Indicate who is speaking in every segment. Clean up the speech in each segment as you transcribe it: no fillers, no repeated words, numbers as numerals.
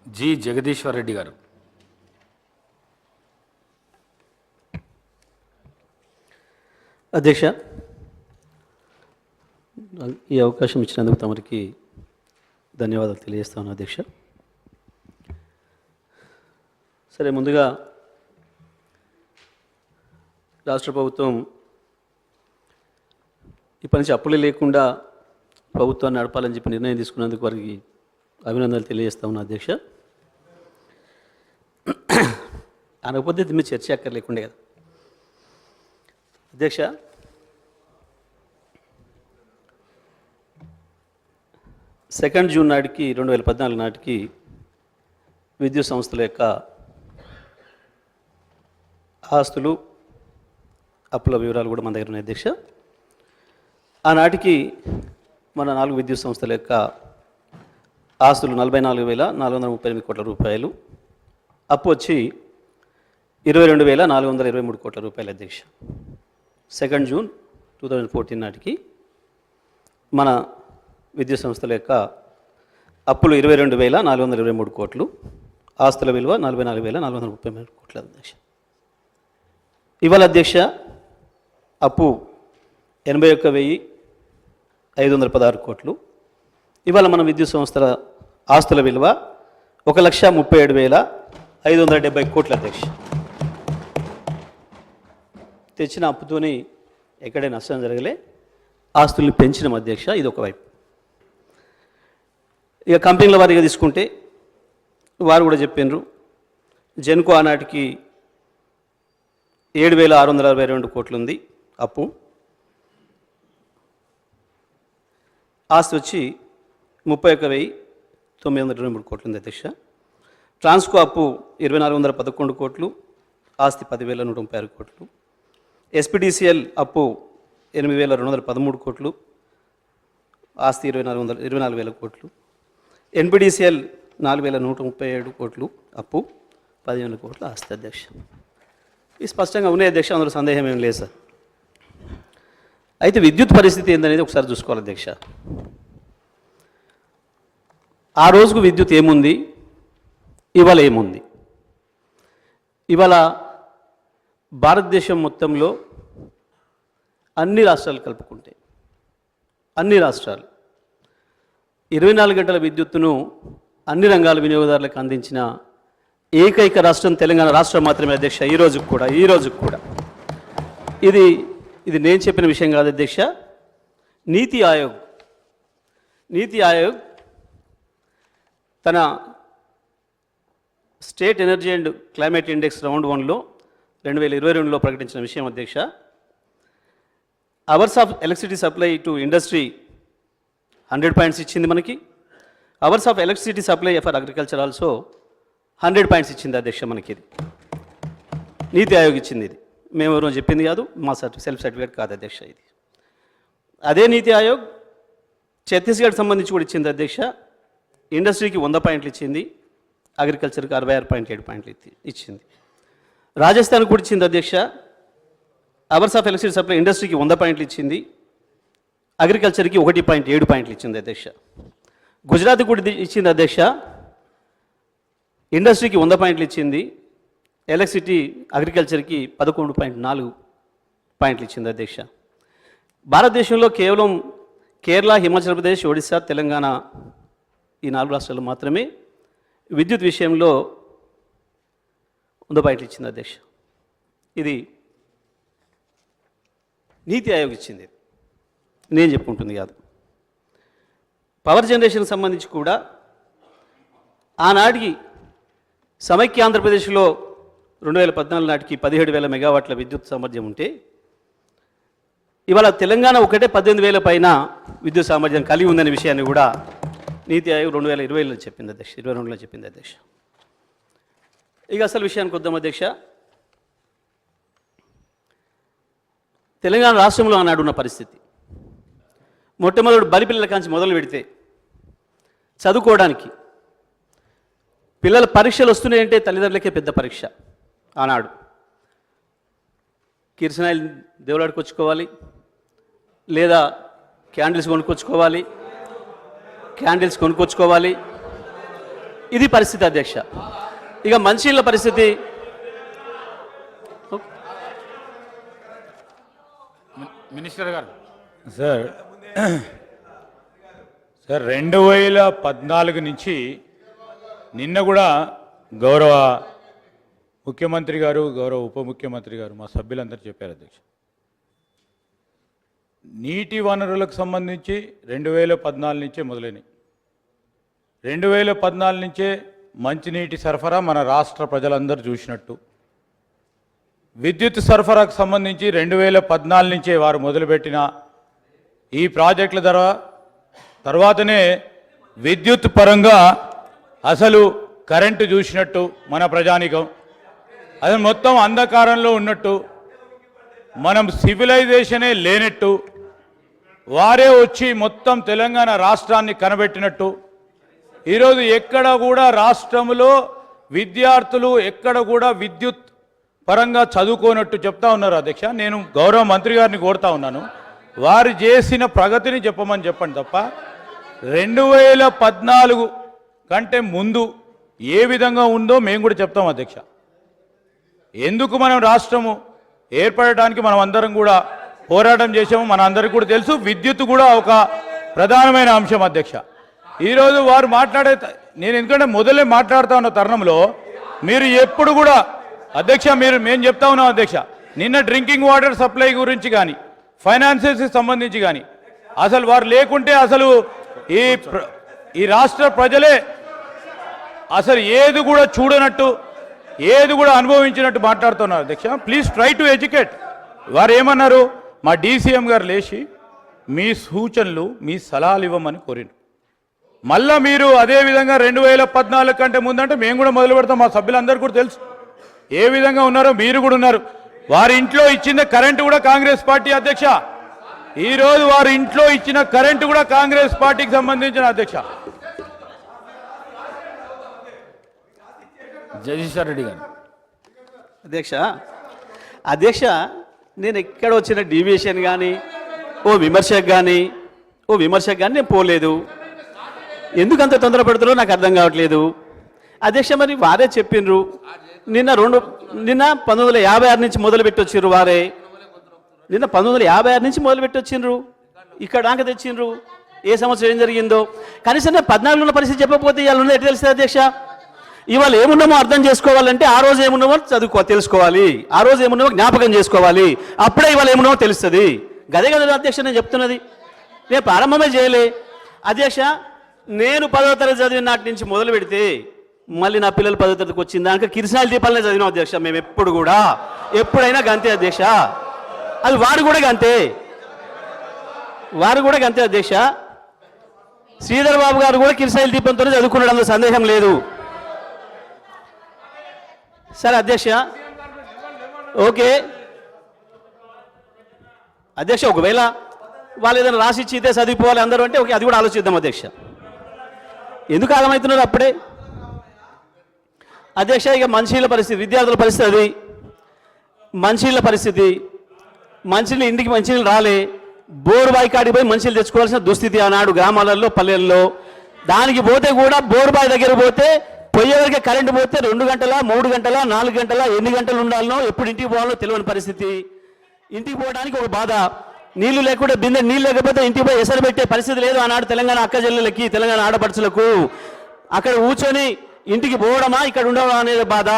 Speaker 1: G Jagadishwar Reddy గారు.
Speaker 2: అధ్యక్ష, ఈ అవకాశం ఇచ్చినందుకు తమరికి ధన్యవాదాలు తెలియజేస్తాను అధ్యక్ష. సరే, ముందుగా రాష్ట్ర ప్రభుత్వం ఇప్పటి నుంచి అప్పులు లేకుండా ప్రభుత్వాన్ని నడపాలని చెప్పి నిర్ణయం తీసుకున్నందుకు వారికి అభినందనలు తెలియజేస్తా ఉన్నా అధ్యక్ష. అనకపోతే దీని చర్చ అక్కర్లేకుండే కదా అధ్యక్ష. జూన్ 2 నాటికి 2014 నాటికి విద్యుత్ సంస్థల యొక్క ఆస్తులు అప్పుల వివరాలు కూడా మన దగ్గర ఉన్నాయి అధ్యక్ష. ఆనాటికి మన 4 విద్యుత్ సంస్థల యొక్క ఆస్తులు 44,438 కోట్ల రూపాయలు, అప్పు వచ్చి 22,423 కోట్ల రూపాయలు అధ్యక్ష. జూన్ 2 2014 నాటికి మన విద్యుత్ సంస్థల యొక్క అప్పులు 22,423 కోట్లు, ఆస్తుల విలువ 44,433 కోట్ల అధ్యక్ష. ఇవాళ అధ్యక్ష అప్పు 81,516 కోట్లు. ఇవాళ మన విద్యుత్ సంస్థల ఆస్తుల విలువ 1,37,570 కోట్ల అధ్యక్ష. తెచ్చిన అప్పుతోని ఎక్కడే నష్టం జరగలే, ఆస్తుల్ని పెంచిన అధ్యక్ష. ఇది ఒకవైపు. ఇక కంపెనీల వారీగా తీసుకుంటే వారు కూడా చెప్పినారు, జెన్కో ఆనాటికి 7,662 కోట్లు ఉంది అప్పు, ఆస్తి వచ్చి 31,923 కోట్లు ఉంది అధ్యక్ష. ట్రాన్స్కో అప్పు 2,411 కోట్లు, ఆస్తి 10,136 కోట్లు. ఎస్పీడీసీఎల్ అప్పు 8,213 కోట్లు, ఆస్తి 24,000 కోట్లు. ఎన్పీడీసీఎల్ 4,137 కోట్లు, అప్పు 15,000 కోట్ల ఆస్తి అధ్యక్ష. ఇది స్పష్టంగా ఉన్నాయి అధ్యక్ష, అందులో సందేహం ఏం లేదు సార్. అయితే విద్యుత్ పరిస్థితి ఏందనేది ఒకసారి చూసుకోవాలి అధ్యక్ష. ఆ రోజుకు విద్యుత్ ఏముంది, ఇవాళ ఏముంది? ఇవాళ భారతదేశం మొత్తంలో అన్ని రాష్ట్రాలు కలుపుకుంటే అన్ని రాష్ట్రాలు 24 గంటల విద్యుత్తును అన్ని రంగాల వినియోగదారులకు అందించిన ఏకైక రాష్ట్రం తెలంగాణ రాష్ట్రం మాత్రమే అధ్యక్ష. ఈ రోజుకు కూడా ఇది నేను చెప్పిన విషయం కాదు అధ్యక్ష. నీతి ఆయోగ్ తన state energy and climate index round 1లో 2022లో ప్రకటించిన విషయం అధ్యక్ష. Hours of electricity supply to industry 100 points ఇచ్చింది మనకి. Hours of electricity supply for agriculture also 100 points ఇచ్చింది అధ్యక్ష మనకి. ఇది నీతి ఆయోగ్ ఇచ్చింది. ఇది మేము ఎవరో చెప్పింది కాదు, మా సెల్ఫ్ సర్టిఫికేట్ కాదు అధ్యక్ష. ఇది అదే నీతి ఆయోగ్ ఛత్తీస్గఢ్ సంబంధించి కూడా ఇచ్చింది అధ్యక్ష. ఇండస్ట్రీకి 100 పాయింట్లు ఇచ్చింది, అగ్రికల్చర్కి 66.7 పాయింట్లు ఇచ్చింది. రాజస్థాన్ కూడా ఇచ్చింది అధ్యక్ష. అవర్స్ ఆఫ్ ఎలక్ట్రిసిటీ సప్లై ఇండస్ట్రీకి 100 పాయింట్లు ఇచ్చింది, అగ్రికల్చర్కి 1.7 పాయింట్లు ఇచ్చింది అధ్యక్ష. గుజరాత్ కూడా ఇచ్చింది అధ్యక్ష. ఇండస్ట్రీకి 100 పాయింట్లు ఇచ్చింది, ఎలక్ట్రిసిటీ అగ్రికల్చర్కి 11.4 పాయింట్లు ఇచ్చింది అధ్యక్ష. భారతదేశంలో కేవలం కేరళ, హిమాచల్ ప్రదేశ్, ఒడిశా, తెలంగాణ ఈ 4 రాష్ట్రాలు మాత్రమే విద్యుత్ విషయంలో 100 పాయింట్లు ఇచ్చింది అధ్యక్ష. ఇది నీతి ఆయోగ్ ఇచ్చింది, నేను చెప్పుకుంటుంది కాదు. పవర్ జనరేషన్కి సంబంధించి కూడా ఆనాటికి సమైక్య ఆంధ్రప్రదేశ్లో 2014 నాటికి 17,000 మెగావాట్ల విద్యుత్ సామర్థ్యం ఉంటే ఇవాళ తెలంగాణ ఒకటే 18,000 పైన విద్యుత్ సామర్థ్యం కలిగి ఉందనే విషయాన్ని కూడా నీతి ఆయోగ్ 2020లో చెప్పింది అధ్యక్ష, 22లో చెప్పింది అధ్యక్ష. ఇక అసలు విషయానికి వద్దాం అధ్యక్ష. తెలంగాణ రాష్ట్రంలో ఆనాడు ఉన్న పరిస్థితి, మొట్టమొదటి బలిపిల్లల కాంచి మొదలు పెడితే చదువుకోవడానికి పిల్లల పరీక్షలు వస్తున్నాయంటే తల్లిదండ్రులకే పెద్ద పరీక్ష. ఆనాడు కిరసనాయిలు దేవులాడుకొచ్చుకోవాలి, లేదా క్యాండిల్స్ కొనుక్కొచ్చుకోవాలి, ఇది పరిస్థితి అధ్యక్ష. ఇక మంచిళ్ళ పరిస్థితి
Speaker 1: మినిస్టర్ గారు. సార్ 2014 నుంచి నిన్న కూడా గౌరవ ముఖ్యమంత్రి గారు, గౌరవ ఉప ముఖ్యమంత్రి గారు, మా సభ్యులందరూ చెప్పారు అధ్యక్ష, నీటి వనరులకు సంబంధించి 2014 నుంచే మొదలైనవి. 2014 నుంచే మంచినీటి సరఫరా మన రాష్ట్ర ప్రజలందరూ చూసినట్టు, విద్యుత్ సరఫరాకు సంబంధించి 2014 నుంచే వారు మొదలుపెట్టిన ఈ ప్రాజెక్టుల తర్వాతనే విద్యుత్ పరంగా అసలు కరెంటు చూసినట్టు మన ప్రజానికం, అది మొత్తం అంధకారంలో ఉన్నట్టు, మనం సివిలైజేషనే లేనట్టు, వారే వచ్చి మొత్తం తెలంగాణ రాష్ట్రాన్ని కనబెట్టినట్టు, ఈరోజు ఎక్కడ కూడా రాష్ట్రంలో విద్యార్థులు ఎక్కడ కూడా విద్యుత్ పరంగా చదువుకోనట్టు చెప్తా ఉన్నారు అధ్యక్ష. నేను గౌరవ మంత్రి గారిని కోరుతా ఉన్నాను, వారు చేసిన ప్రగతిని చెప్పమని చెప్పండి తప్ప 2014 కంటే ముందు ఏ విధంగా ఉందో మేము కూడా చెప్తాం అధ్యక్ష. ఎందుకు మనం రాష్ట్రము ఏర్పడటానికి మనం అందరం కూడా పోరాటం చేసాము, మన అందరికీ కూడా తెలుసు. విద్యుత్ కూడా ఒక ప్రధానమైన అంశం అధ్యక్ష. ఈరోజు వారు నేను ఎందుకంటే మొదలే మాట్లాడుతూ ఉన్న తరుణంలో మీరు ఎప్పుడు కూడా అధ్యక్ష, మేము చెప్తా ఉన్నాం అధ్యక్ష, నిన్న డ్రింకింగ్ వాటర్ సప్లై గురించి కానీ ఫైనాన్సెస్కి సంబంధించి కానీ అసలు వారు లేకుంటే అసలు ఈ రాష్ట్ర ప్రజలే అసలు ఏది కూడా చూడనట్టు, ఏది కూడా అనుభవించినట్టు మాట్లాడుతున్నారు అధ్యక్ష. Please try to educate. వారు ఏమన్నారు, మా డీసీఎం గారు లేచి మీ సూచనలు మీ సలహాలు ఇవ్వమని కోరిండు. మళ్ళా మీరు అదేవిధంగా 2014 కంటే ముందంటే మేము కూడా మొదలు పెడతాం. మా సభ్యులందరూ కూడా తెలుసు ఏ విధంగా ఉన్నారో, మీరు కూడా ఉన్నారు. వారి ఇంట్లో ఇచ్చిన కరెంటు కూడా కాంగ్రెస్ పార్టీ అధ్యక్ష. ఈరోజు వారి ఇంట్లో ఇచ్చిన కరెంటు కూడా కాంగ్రెస్ పార్టీకి సంబంధించిన అధ్యక్ష. జగదీశ్వర్ రెడ్డి గారు.
Speaker 2: అధ్యక్ష నేను ఎక్కడ వచ్చిన డీవియేషన్ కానీ ఓ విమర్శకు కానీ నేను పోలేదు. ఎందుకంత తొందర పెడుతున్నారో నాకు అర్థం కావట్లేదు అధ్యక్ష. మరి వారే చెప్పిండ్రు, నిన్న 1956 నుంచి మొదలుపెట్టి వచ్చిండ్రు. వారే నిన్న 1956 నుంచి మొదలుపెట్టి వచ్చిండ్రు, ఇక్కడ దాకా తెచ్చిండ్రు. ఏ సంవత్సరం ఏం జరిగిందో కనీసం 14 ఉన్న పరిస్థితి చెప్పకపోతే ఇవాళ ఉన్నది ఎట్లా తెలుస్తుంది అధ్యక్ష? ఇవాళ ఏమున్నామో అర్థం చేసుకోవాలంటే ఆ రోజు ఏమున్నామో తెలుసుకోవాలి, ఆ రోజు ఏమున్నామో జ్ఞాపకం చేసుకోవాలి. అప్పుడే ఇవాళ ఏమున్నామో తెలుస్తుంది. గదే కదా అధ్యక్ష నేను చెప్తున్నది. నేను ప్రారంభమే చేయలే అధ్యక్ష. నేను 10వ తరగతి చదివిన నాటి నుంచి మొదలు పెడితే మళ్ళీ నా పిల్లలు 10వ తరగతికి వచ్చిన దానికి కిరసనాయిల దీపాలనే చదివినాం అధ్యక్ష. మేము ఎప్పుడైనా గంతే అధ్యక్ష. అది వారు కూడా గంతే అధ్యక్ష. శ్రీధర్ బాబు గారు కూడా కిరసనాయిల దీపంతోనే చదువుకున్నాడు, అందులో సందేహం లేదు. సరే అధ్యక్ష, ఓకే అధ్యక్ష. ఒకవేళ వాళ్ళు ఏదైనా రాసిచ్చి ఇదే చదివిపోవాలి అందరూ అంటే ఓకే, అది కూడా ఆలోచిద్దాం అధ్యక్ష. ఎందుకు ఆగమవుతున్నారు అప్పుడే అధ్యక్ష? ఇక మంచినీళ్ళ పరిస్థితి, విద్యార్థుల పరిస్థితి, అది మంచినీళ్ళ పరిస్థితి. మంచినీళ్ళు ఇంటికి మంచినీళ్ళు రాలే, బోరు బావి కాడికి పోయి మంచినీళ్ళు తెచ్చుకోవాల్సిన దుస్థితి ఆనాడు గ్రామాలలో పల్లెల్లో. దానికి పోతే కూడా బోరు బావి దగ్గర పోతే పోయేవరకే కరెంటు పోతే 2 గంటల 3 గంటల 4 గంటల ఎన్ని గంటలు ఉండాలనో, ఎప్పుడు ఇంటికి పోవాలో తెలియని పరిస్థితి. ఇంటికి పోవడానికి ఒక బాధ, నీళ్లు లేకుండా బిందె నీళ్ళు లేకపోతే ఇంటికి పోయి ఎసరు పెట్టే పరిస్థితి లేదు ఆనాడు తెలంగాణ అక్క చెల్లెలకి, తెలంగాణ ఆడపడుచులకు. అక్కడ కూర్చొని ఇంటికి పోవడమా ఇక్కడ ఉండడం అనేది బాధ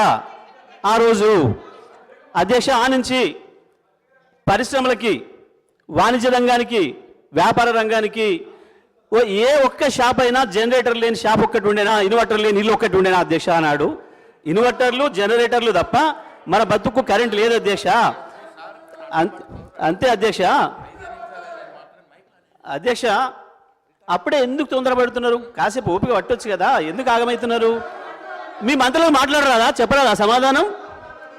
Speaker 2: ఆ రోజు అధ్యక్ష. ఆ నుంచి పరిశ్రమలకి, వాణిజ్య రంగానికి, వ్యాపార రంగానికి ఏ ఒక్క షాప్ అయినా జనరేటర్ లేని షాప్ ఒక్కటి ఉండేనా, ఇన్వర్టర్ లేని ఇల్లు ఒక్కటి ఉండేనా అధ్యక్ష? అన్నాడు ఇన్వర్టర్లు జనరేటర్లు తప్ప మన బతుకు కరెంట్ లేదు అధ్యక్ష. అంతే అధ్యక్ష. అప్పుడే ఎందుకు తొందరపడుతున్నారు? కాసేపు ఓపిక పట్టొచ్చు కదా, ఎందుకు ఆగమవుతున్నారు? మీ మంత్రులు మాట్లాడరాదా? చెప్పరాదా సమాధానం?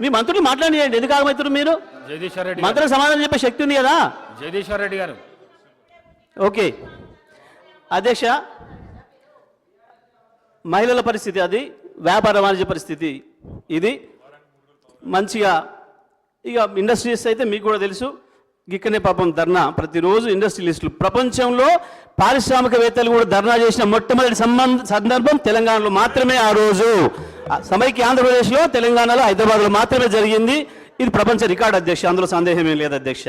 Speaker 2: మీ మంత్రులు మాట్లాడియండి, ఎందుకు ఆగమవుతున్నారు మీరు? మంత్రులకు సమాధానం చెప్పే శక్తి ఉంది కదా.
Speaker 1: జగదీశ్వర్ రెడ్డి గారు.
Speaker 2: ఓకే అధ్యక్ష, మహిళల పరిస్థితి అది, వ్యాపార వాణిజ్య పరిస్థితి ఇది. మంచిగా ఇక ఇండస్ట్రీస్ అయితే మీకు కూడా తెలుసు, ఇక్కడనే పాపం ధర్నా ప్రతిరోజు ఇండస్ట్రియలిస్టులు ప్రపంచంలో పారిశ్రామికవేత్తలు కూడా ధర్నా చేసిన మొట్టమొదటి సందర్భం తెలంగాణలో మాత్రమే. ఆ రోజు సమైక్య ఆంధ్రప్రదేశ్లో, తెలంగాణలో, హైదరాబాద్లో మాత్రమే జరిగింది. ఇది ప్రపంచ రికార్డు అధ్యక్ష, అందులో సందేహం ఏం లేదు అధ్యక్ష.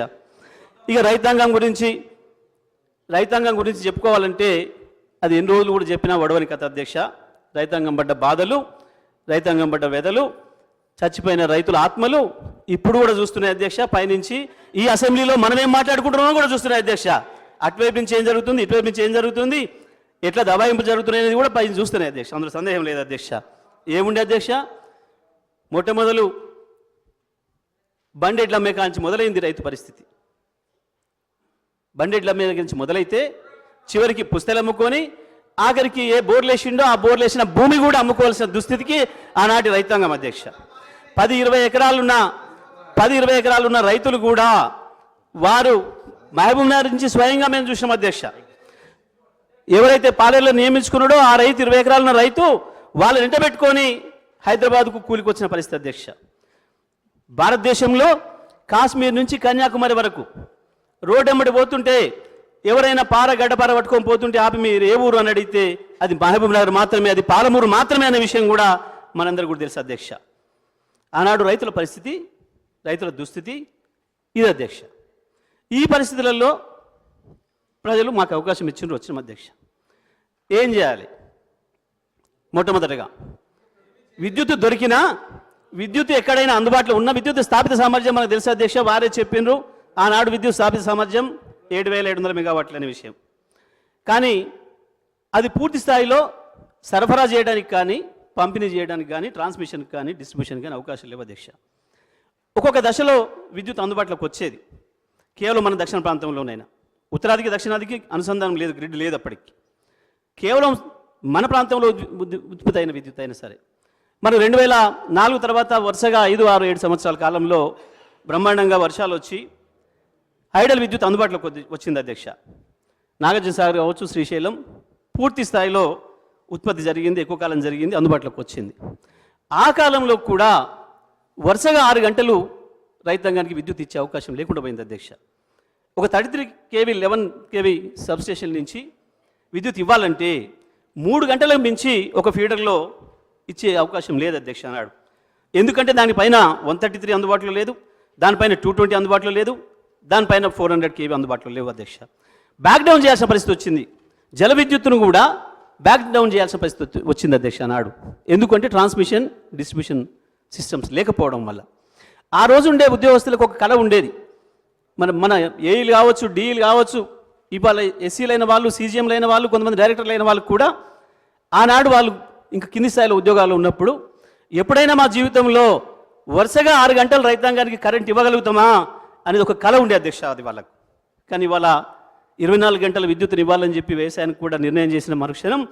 Speaker 2: ఇక రైతాంగం గురించి చెప్పుకోవాలంటే అది ఎన్ని రోజులు కూడా చెప్పినా వడవని కథ అధ్యక్ష. రైతాంగం పడ్డ బాధలు, రైతాంగం పడ్డ వెదలు, చచ్చిపోయిన రైతుల ఆత్మలు ఇప్పుడు కూడా చూస్తున్నాయి అధ్యక్ష. పైనుంచి ఈ అసెంబ్లీలో మనం ఏం మాట్లాడుకుంటున్నామో కూడా చూస్తున్నాయి అధ్యక్ష. అటువైపు నుంచి ఏం జరుగుతుంది, ఇటువైపు నుంచి ఏం జరుగుతుంది, ఎట్లా దబాయింపు జరుగుతున్నాయి కూడా పైన చూస్తున్నాయి అధ్యక్ష, అందులో సందేహం లేదు అధ్యక్ష. ఏముండే అధ్యక్ష, మొట్టమొదలు బండెడ్ల అమ్మే కాంచి మొదలైంది రైతు పరిస్థితి. బండెడ్ల అమ్మే నుంచి మొదలైతే చివరికి పుస్తలు అమ్ముకొని ఆఖరికి ఏ బోర్లు వేసిండో ఆ బోర్లు వేసిన భూమి కూడా అమ్ముకోవాల్సిన దుస్థితికి ఆనాటి రైతాంగం అధ్యక్ష. 10-20 ఎకరాలున్న రైతులు కూడా వారు మహబూబ్నగర్ నుంచి స్వయంగా మేము చూసినాం అధ్యక్ష. ఎవరైతే పాలేరులో నియమించుకున్నాడో ఆ రైతు 20 ఎకరాలున్న రైతు వాళ్ళు వెంట పెట్టుకొని హైదరాబాద్కు కూలికి వచ్చిన పరిస్థితి అధ్యక్ష. భారతదేశంలో కాశ్మీర్ నుంచి కన్యాకుమారి వరకు రోడ్డు ఎమ్మడి పోతుంటే ఎవరైనా గడ్డపార పట్టుకొని పోతుంటే ఆపి మీరు ఏ ఊరు అని అడిగితే అది మహబూబ్నగర్ మాత్రమే, అది పాలమూరు మాత్రమే అనే విషయం కూడా మనందరికీ కూడా తెలుసు అధ్యక్ష. ఆనాడు రైతుల పరిస్థితి, రైతుల దుస్థితి ఇది అధ్యక్ష. ఈ పరిస్థితులలో ప్రజలు మాకు అవకాశం ఇచ్చిండ్రు, వచ్చిన అధ్యక్ష. ఏం చేయాలి? మొట్టమొదటిగా విద్యుత్ దొరికినా, విద్యుత్ ఎక్కడైనా అందుబాటులో ఉన్న విద్యుత్ స్థాపిత సామర్థ్యం మనకు తెలుసు అధ్యక్ష. వారే చెప్పిండ్రు ఆనాడు విద్యుత్ స్థాపిత సామర్థ్యం 7,700 మెగావాట్లు అనే విషయం. కానీ అది పూర్తి స్థాయిలో సరఫరా చేయడానికి కానీ, పంపిణీ చేయడానికి కానీ, ట్రాన్స్మిషన్కి కానీ, డిస్ట్రిబ్యూషన్ కానీ అవకాశం లేవు అధ్యక్ష. ఒక్కొక్క దశలో విద్యుత్ అందుబాటులోకి వచ్చేది కేవలం మన దక్షిణ ప్రాంతంలోనైనా. ఉత్తరాదికి దక్షిణాదికి అనుసంధానం లేదు, గ్రిడ్ లేదు అప్పటికి. కేవలం మన ప్రాంతంలో ఉత్పత్తి అయిన విద్యుత్ అయినా సరే. మరి 2004 తర్వాత వరుసగా 5, 6, 7 సంవత్సరాల కాలంలో బ్రహ్మాండంగా వర్షాలు వచ్చి హైడల్ విద్యుత్ అందుబాటులోకి వచ్చింది అధ్యక్ష. నాగార్జున సాగర్ కావచ్చు, శ్రీశైలం పూర్తి స్థాయిలో ఉత్పత్తి జరిగింది, ఎక్కువ కాలం జరిగింది, అందుబాటులోకి వచ్చింది. ఆ కాలంలో కూడా వరుసగా 6 గంటలు రైతాంగానికి విద్యుత్ ఇచ్చే అవకాశం లేకుండా పోయింది అధ్యక్ష. ఒక 33 kV 11 kV సబ్స్టేషన్ నుంచి విద్యుత్ ఇవ్వాలంటే 3 గంటలకు మించి ఒక ఫీడర్లో ఇచ్చే అవకాశం లేదు అధ్యక్ష అన్నాడు. ఎందుకంటే దానిపైన 133 అందుబాటులో లేదు, దానిపైన 220 అందుబాటులో లేదు, దానిపైన 400 kV అందుబాటులో లేవు అధ్యక్ష. బ్యాక్ డౌన్ చేయాల్సిన పరిస్థితి వచ్చింది. జల విద్యుత్తును కూడా బ్యాక్ డౌన్ చేయాల్సిన పరిస్థితి వచ్చింది అధ్యక్ష నాడు. ఎందుకంటే ట్రాన్స్మిషన్, డిస్ట్రిబ్యూషన్ సిస్టమ్స్ లేకపోవడం వల్ల. ఆ రోజు ఉండే ఉద్యోగస్తులకు ఒక కళ ఉండేది. మన ఏఈలు కావచ్చు, డిఈలు కావచ్చు, ఇవాళ ఎస్సీలైన వాళ్ళు, సీజీఎంలు అయిన వాళ్ళు, కొంతమంది డైరెక్టర్లు అయిన వాళ్ళు కూడా ఆనాడు వాళ్ళు ఇంకా కింది స్థాయిలో ఉద్యోగాలు ఉన్నప్పుడు ఎప్పుడైనా మా జీవితంలో వరుసగా 6 గంటలు రైతాంగానికి కరెంట్ ఇవ్వగలుగుతామా అనేది ఒక కళ ఉండే అధ్యక్ష అది వాళ్ళకు. కానీ ఇవాళ 24 గంటల విద్యుత్తుని ఇవ్వాలని చెప్పి వ్యవసాయానికి కూడా నిర్ణయం చేసిన మరుక్షణం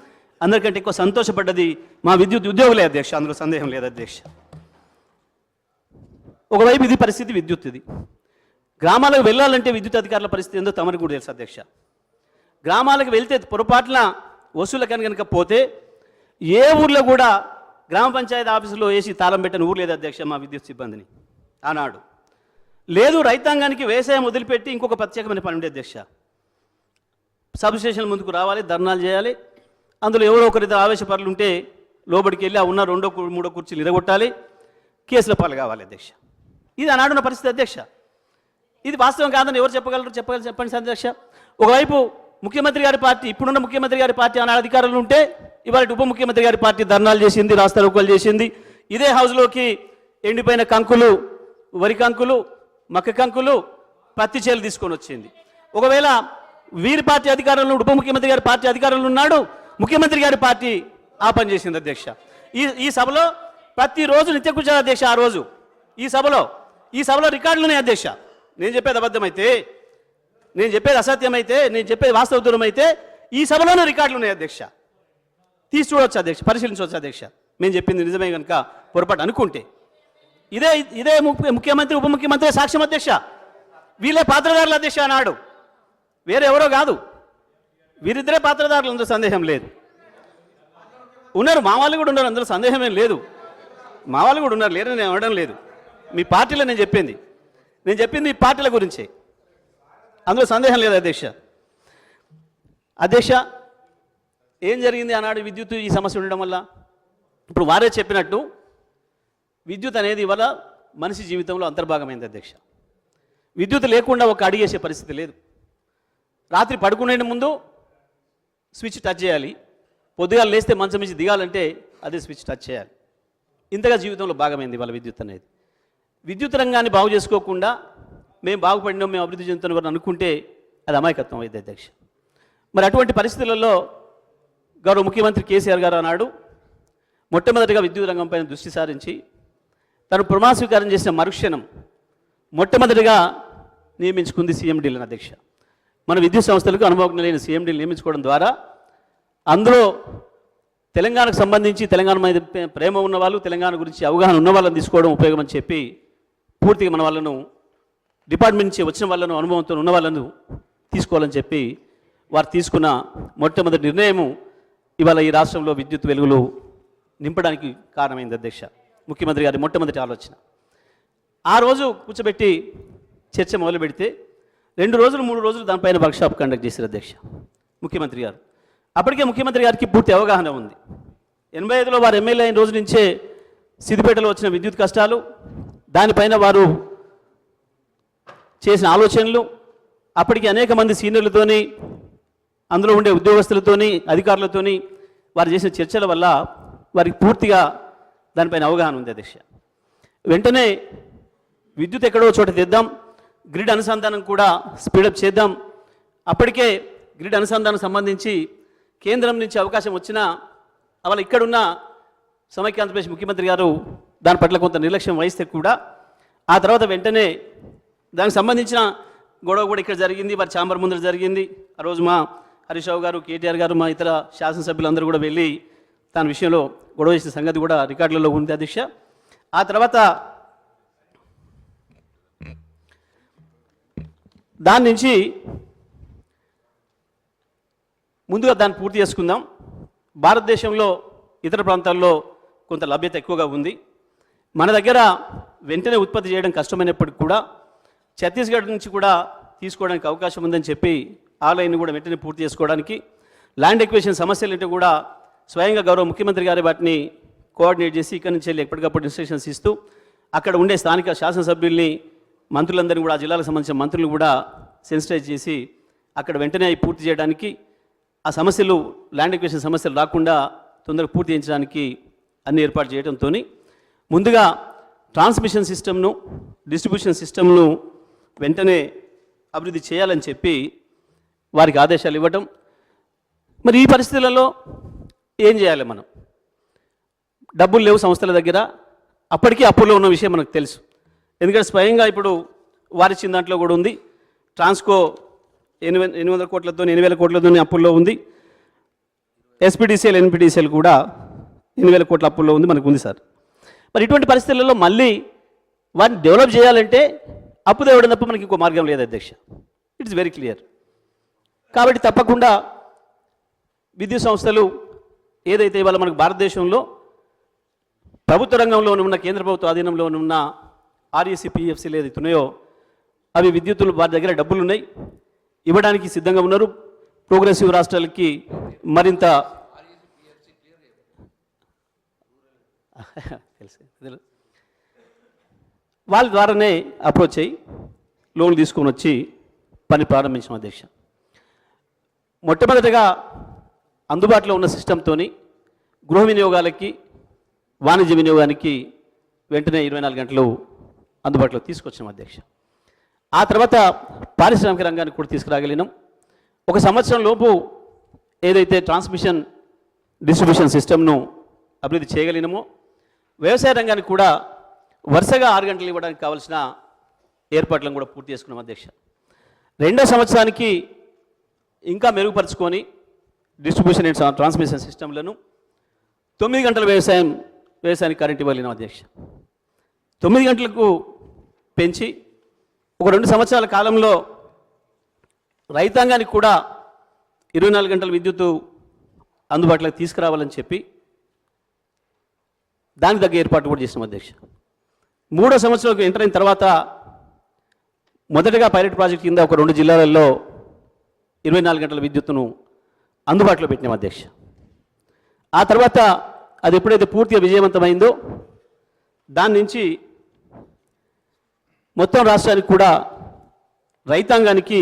Speaker 2: అందరికంటే ఎక్కువ సంతోషపడ్డది మా విద్యుత్ ఉద్యోగులే అధ్యక్ష, అందులో సందేహం లేదు అధ్యక్ష. ఒకవైపు ఇది పరిస్థితి, విద్యుత్ ఇది. గ్రామాలకు వెళ్ళాలంటే విద్యుత్ అధికారుల పరిస్థితి ఏందో తమరికి కూడా తెలుసు అధ్యక్ష. గ్రామాలకు వెళ్తే పొరపాట్ల వసూలు కనుక పోతే ఏ ఊర్లో కూడా గ్రామ పంచాయతీ ఆఫీసులో వేసి తాళం పెట్టని ఊరు లేదు అధ్యక్ష మా విద్యుత్ సిబ్బందిని ఆనాడు. లేదు, రైతాంగానికి వ్యవసాయం వదిలిపెట్టి ఇంకొక ప్రత్యేకమైన పని ఉండే అధ్యక్ష. సబ్ స్టేషన్ ముందుకు రావాలి, ధర్నాలు చేయాలి, అందులో ఎవరో ఒకరిద్దరు ఆవేశపరులు ఉంటే లోబడికి వెళ్ళి ఆ ఉన్న 2, 3 కుర్చీలు ఇరగొట్టాలి, కేసుల పాలు కావాలి అధ్యక్ష. ఇది ఆనాడున్న పరిస్థితి అధ్యక్ష. ఇది వాస్తవం కాదని ఎవరు చెప్పగలరు? చెప్పండి అధ్యక్ష. ఒకవైపు ముఖ్యమంత్రి గారి పార్టీ, ఇప్పుడున్న ముఖ్యమంత్రి గారి పార్టీ ఆనాడు అధికారులు ఉంటే ఇవాళ ఉప ముఖ్యమంత్రి గారి పార్టీ ధర్నాలు చేసింది, రాస్తారోకోలు చేసింది. ఇదే హౌస్లోకి ఎండిపోయిన కంకులు, వరి కంకులు, మక్క కంకులు, పత్తి చేలు తీసుకొని వచ్చింది. ఒకవేళ వీరి పార్టీ అధికారంలో, ఉప ముఖ్యమంత్రి గారి పార్టీ అధికారంలో ఉన్నాడు, ముఖ్యమంత్రి గారి పార్టీ ఆ పని చేసింది అధ్యక్ష. ఈ సభలో ప్రతిరోజు నిత్యకృత్యాల అధ్యక్ష. ఆ రోజు ఈ సభలో రికార్డులు ఉన్నాయి అధ్యక్ష. నేను చెప్పేది అబద్ధమైతే, నేను చెప్పేది అసత్యమైతే, నేను చెప్పేది వాస్తవ దూరం అయితే ఈ సభలోనే రికార్డులు ఉన్నాయి అధ్యక్ష. తీసి చూడవచ్చు అధ్యక్ష, పరిశీలించవచ్చు అధ్యక్ష. మేము చెప్పింది నిజమే కనుక పొరపాటు అనుకుంటే. ఇదే ముఖ్యమంత్రి, ఉప ముఖ్యమంత్రి సాక్ష్యం అధ్యక్ష. వీళ్ళే పాత్రదారులు అధ్యక్ష అన్నాడు, వేరే ఎవరో కాదు. వీరిద్దరే పాత్రదారులు, అందులో సందేహం లేదు. ఉన్నారు, మా వాళ్ళు కూడా ఉన్నారు, అందులో సందేహమేం లేదు. మా వాళ్ళు కూడా ఉన్నారు, లేరని నేను అనడం లేదు. మీ పార్టీలో నేను చెప్పింది ఈ పార్టీల గురించే, అందులో సందేహం లేదు అధ్యక్ష. అధ్యక్ష, ఏం జరిగింది ఆనాడు విద్యుత్ ఈ సమస్య ఉండడం వల్ల? ఇప్పుడు వారే చెప్పినట్టు విద్యుత్ అనేది ఇవాళ మనిషి జీవితంలో అంతర్భాగమైంది అధ్యక్ష. విద్యుత్ లేకుండా ఒక అడిగేసే పరిస్థితి లేదు. రాత్రి పడుకునే ముందు స్విచ్ టచ్ చేయాలి, పొద్దుగాలు లేస్తే మంచం నుంచి దిగాలంటే అదే స్విచ్ టచ్ చేయాలి. ఇంతగా జీవితంలో భాగమైంది వాళ్ళ విద్యుత్ అనేది. విద్యుత్ రంగాన్ని బాగు చేసుకోకుండా మేము బాగుపడినాం, మేము అభివృద్ధి చెందుతున్నాం అనుకుంటే అది అమాయకత్వం అయింది అధ్యక్ష. మరి అటువంటి పరిస్థితులలో గౌరవ ముఖ్యమంత్రి కేసీఆర్ గారు అన్నాడు మొట్టమొదటిగా విద్యుత్ రంగం పైన దృష్టి సారించి తను ప్రమాణ స్వీకారం చేసిన మరుక్షణం మొట్టమొదటిగా నియమించుకుంది సీఎండీలను అధ్యక్ష. మన విద్యుత్ సంస్థలకు అనుభవజ్ఞులైన సీఎండీలు నియమించుకోవడం ద్వారా అందులో తెలంగాణకు సంబంధించి తెలంగాణ మీద ప్రేమ ఉన్న వాళ్ళు, తెలంగాణ గురించి అవగాహన ఉన్న వాళ్ళని తీసుకోవడం ఉపయోగం అని చెప్పి పూర్తిగా మన వాళ్ళను డిపార్ట్మెంట్ నుంచి వచ్చిన వాళ్ళను, అనుభవంతో ఉన్న వాళ్ళను తీసుకోవాలని చెప్పి వారు తీసుకున్న మొట్టమొదటి నిర్ణయము ఇవాళ ఈ రాష్ట్రంలో విద్యుత్ వెలుగులు నింపడానికి కారణమైంది అధ్యక్ష. ముఖ్యమంత్రి గారి మొట్టమొదటి ఆలోచన. ఆ రోజు కూర్చోబెట్టి చర్చ మొదలు పెడితే 2 రోజులు 3 రోజులు దానిపైన వర్క్షాప్ కండక్ట్ చేశారు అధ్యక్ష ముఖ్యమంత్రి గారు. అప్పటికే ముఖ్యమంత్రి గారికి పూర్తి అవగాహన ఉంది. 85లో వారు ఎమ్మెల్యే అయిన రోజు నుంచే సిద్దిపేటలో వచ్చిన విద్యుత్ కష్టాలు, దానిపైన వారు చేసిన ఆలోచనలు, అప్పటికి అనేక మంది సీనియర్లతోని, అందులో ఉండే ఉద్యోగస్తులతోని, అధికారులతోని వారు చేసిన చర్చల వల్ల వారికి పూర్తిగా దానిపైన అవగాహన ఉంది అధ్యక్ష. వెంటనే విద్యుత్ ఎక్కడో చోట తెద్దాం, గ్రిడ్ అనుసంధానం కూడా స్పీడప్ చేద్దాం. అప్పటికే గ్రిడ్ అనుసంధానం సంబంధించి కేంద్రం నుంచి అవకాశం వచ్చినా అలా ఇక్కడున్న సమైక్య ఆంధ్రప్రదేశ్ ముఖ్యమంత్రి గారు దాని పట్ల కొంత నిర్లక్ష్యం వహిస్తే కూడా ఆ తర్వాత వెంటనే దానికి సంబంధించిన గొడవ కూడా ఇక్కడ జరిగింది, వారి ఛాంబర్ ముందర జరిగింది. ఆ రోజు మా హరీష్ రావు గారు, కేటీఆర్ గారు, మా ఇతర శాసనసభ్యులందరూ కూడా వెళ్ళి దాని విషయంలో గొడవ చేసిన సంగతి కూడా రికార్డులలో ఉంది అధ్యక్ష. ఆ తర్వాత దాని నుంచి ముందుగా దాన్ని పూర్తి చేసుకుందాం. భారతదేశంలో ఇతర ప్రాంతాల్లో కొంత లభ్యత ఎక్కువగా ఉంది. మన దగ్గర వెంటనే ఉత్పత్తి చేయడం కష్టమైనప్పటికీ కూడా ఛత్తీస్గఢ్ నుంచి కూడా తీసుకోవడానికి అవకాశం ఉందని చెప్పి ఆ లైన్ కూడా వెంటనే పూర్తి చేసుకోవడానికి, ల్యాండ్ ఎక్వేషన్ సమస్యలు అంటే కూడా స్వయంగా గౌరవ ముఖ్యమంత్రి గారి వాటిని కోఆర్డినేట్ చేసి ఇక్కడి నుంచి వెళ్ళి ఎప్పటికప్పుడు ఇన్స్ట్రక్షన్స్ ఇస్తూ అక్కడ ఉండే స్థానిక శాసనసభ్యుల్ని, మంత్రులందరినీ కూడా, జిల్లాలకు సంబంధించిన మంత్రులు కూడా సెన్సిటైజ్ చేసి అక్కడ వెంటనే అవి పూర్తి చేయడానికి, ఆ సమస్యలు ల్యాండ్ ఎక్వేషన్ సమస్యలు రాకుండా తొందరగా పూర్తి చేయించడానికి అన్ని ఏర్పాటు చేయడంతో ముందుగా ట్రాన్స్మిషన్ సిస్టమ్ను, డిస్ట్రిబ్యూషన్ సిస్టమ్ను వెంటనే అభివృద్ధి చేయాలని చెప్పి వారికి ఆదేశాలు ఇవ్వటం. మరి ఈ పరిస్థితులలో ఏం చేయాలి? మనం డబ్బులు లేవు సంస్థల దగ్గర, అప్పటికీ అప్పుల్లో ఉన్న విషయం మనకు తెలుసు. ఎందుకంటే స్వయంగా ఇప్పుడు వారిచ్చిన దాంట్లో కూడా ఉంది. ట్రాన్స్కో 800 కోట్లతో 8,000 కోట్లతో అప్పుల్లో ఉంది. ఎస్పీడీసీఎల్, ఎన్పీడీసీఎల్ కూడా 8,000 కోట్ల అప్పుల్లో ఉంది, మనకు ఉంది సార్. మరి ఇటువంటి పరిస్థితులలో మళ్ళీ వారిని డెవలప్ చేయాలంటే అప్పు తేవడం తప్ప మనకి ఇంకో మార్గం లేదు అధ్యక్ష. It's very clear. కాబట్టి తప్పకుండా విద్యుత్ సంస్థలు ఏదైతే ఇవాళ మనకు భారతదేశంలో ప్రభుత్వ రంగంలో ఉన్న, కేంద్ర ప్రభుత్వ ఆధీనంలో ఉన్న ఆర్ఈసీ, పిఎఫ్సీలు ఏదైతే ఉన్నాయో అవి విద్యుత్తులు వారి దగ్గర డబ్బులు ఉన్నాయి, ఇవ్వడానికి సిద్ధంగా ఉన్నారు. ప్రోగ్రెసివ్ రాష్ట్రాలకి మరింత తెలుసు, వాళ్ళ ద్వారానే అప్రోచ్ అయ్యి లోన్లు తీసుకొని వచ్చి పని ప్రారంభించిన అధ్యక్ష. మొట్టమొదటిగా అందుబాటులో ఉన్న సిస్టంతో గృహ వినియోగాలకి, వాణిజ్య వినియోగానికి వెంటనే 24 గంటలు అందుబాటులో తీసుకొచ్చాం అధ్యక్ష. ఆ తర్వాత పారిశ్రామిక రంగానికి కూడా తీసుకురాగలిగినాం. 1 సంవత్సరం లోపు ఏదైతే ట్రాన్స్మిషన్ డిస్ట్రిబ్యూషన్ సిస్టమ్ను అభివృద్ధి చేయగలిగినామో, వ్యవసాయ రంగానికి కూడా వరుసగా 6 గంటలు ఇవ్వడానికి కావాల్సిన ఏర్పాట్లను కూడా పూర్తి చేసుకున్నాం అధ్యక్ష. 2వ సంవత్సరానికి ఇంకా మెరుగుపరుచుకొని డిస్ట్రిబ్యూషన్ అండ్ ట్రాన్స్మిషన్ సిస్టమ్లను 9 గంటల వ్యవసాయానికి కరెంట్ ఇవ్వగలిగినాం అధ్యక్ష. 9 గంటలకు పెంచి 2 సంవత్సరాల కాలంలో రైతాంగానికి కూడా 24 గంటల విద్యుత్తు అందుబాటులోకి తీసుకురావాలని చెప్పి దానికి తగ్గ ఏర్పాటు కూడా చేసినాం అధ్యక్ష. 3వ సంవత్సరంలోకి ఎంటర్ అయిన తర్వాత మొదటగా పైలట్ ప్రాజెక్ట్ కింద 2 జిల్లాలలో 24 గంటల విద్యుత్తును అందుబాటులో పెట్టినాం అధ్యక్ష. ఆ తర్వాత అది ఎప్పుడైతే పూర్తిగా విజయవంతమైందో దాని నుంచి మొత్తం రాష్ట్రానికి కూడా రైతాంగానికి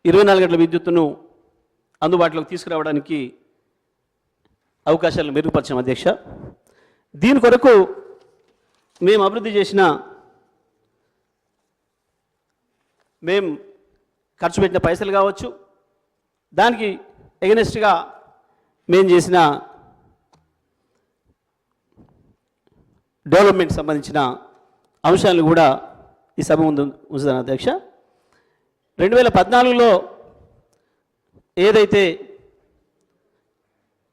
Speaker 2: 24 గంటల విద్యుత్తును అందుబాటులోకి తీసుకురావడానికి అవకాశాలు మెరుగుపరిచాం అధ్యక్ష. దీని కొరకు మేము అభివృద్ధి చేసిన మేము ఖర్చు పెట్టిన పైసలు కావచ్చు, దానికి ఎగనెస్ట్గా మేము చేసిన డెవలప్మెంట్ సంబంధించిన అంశాలను కూడా ఈ సభ ముందు ఉంచుతాను అధ్యక్ష. 2014లో ఏదైతే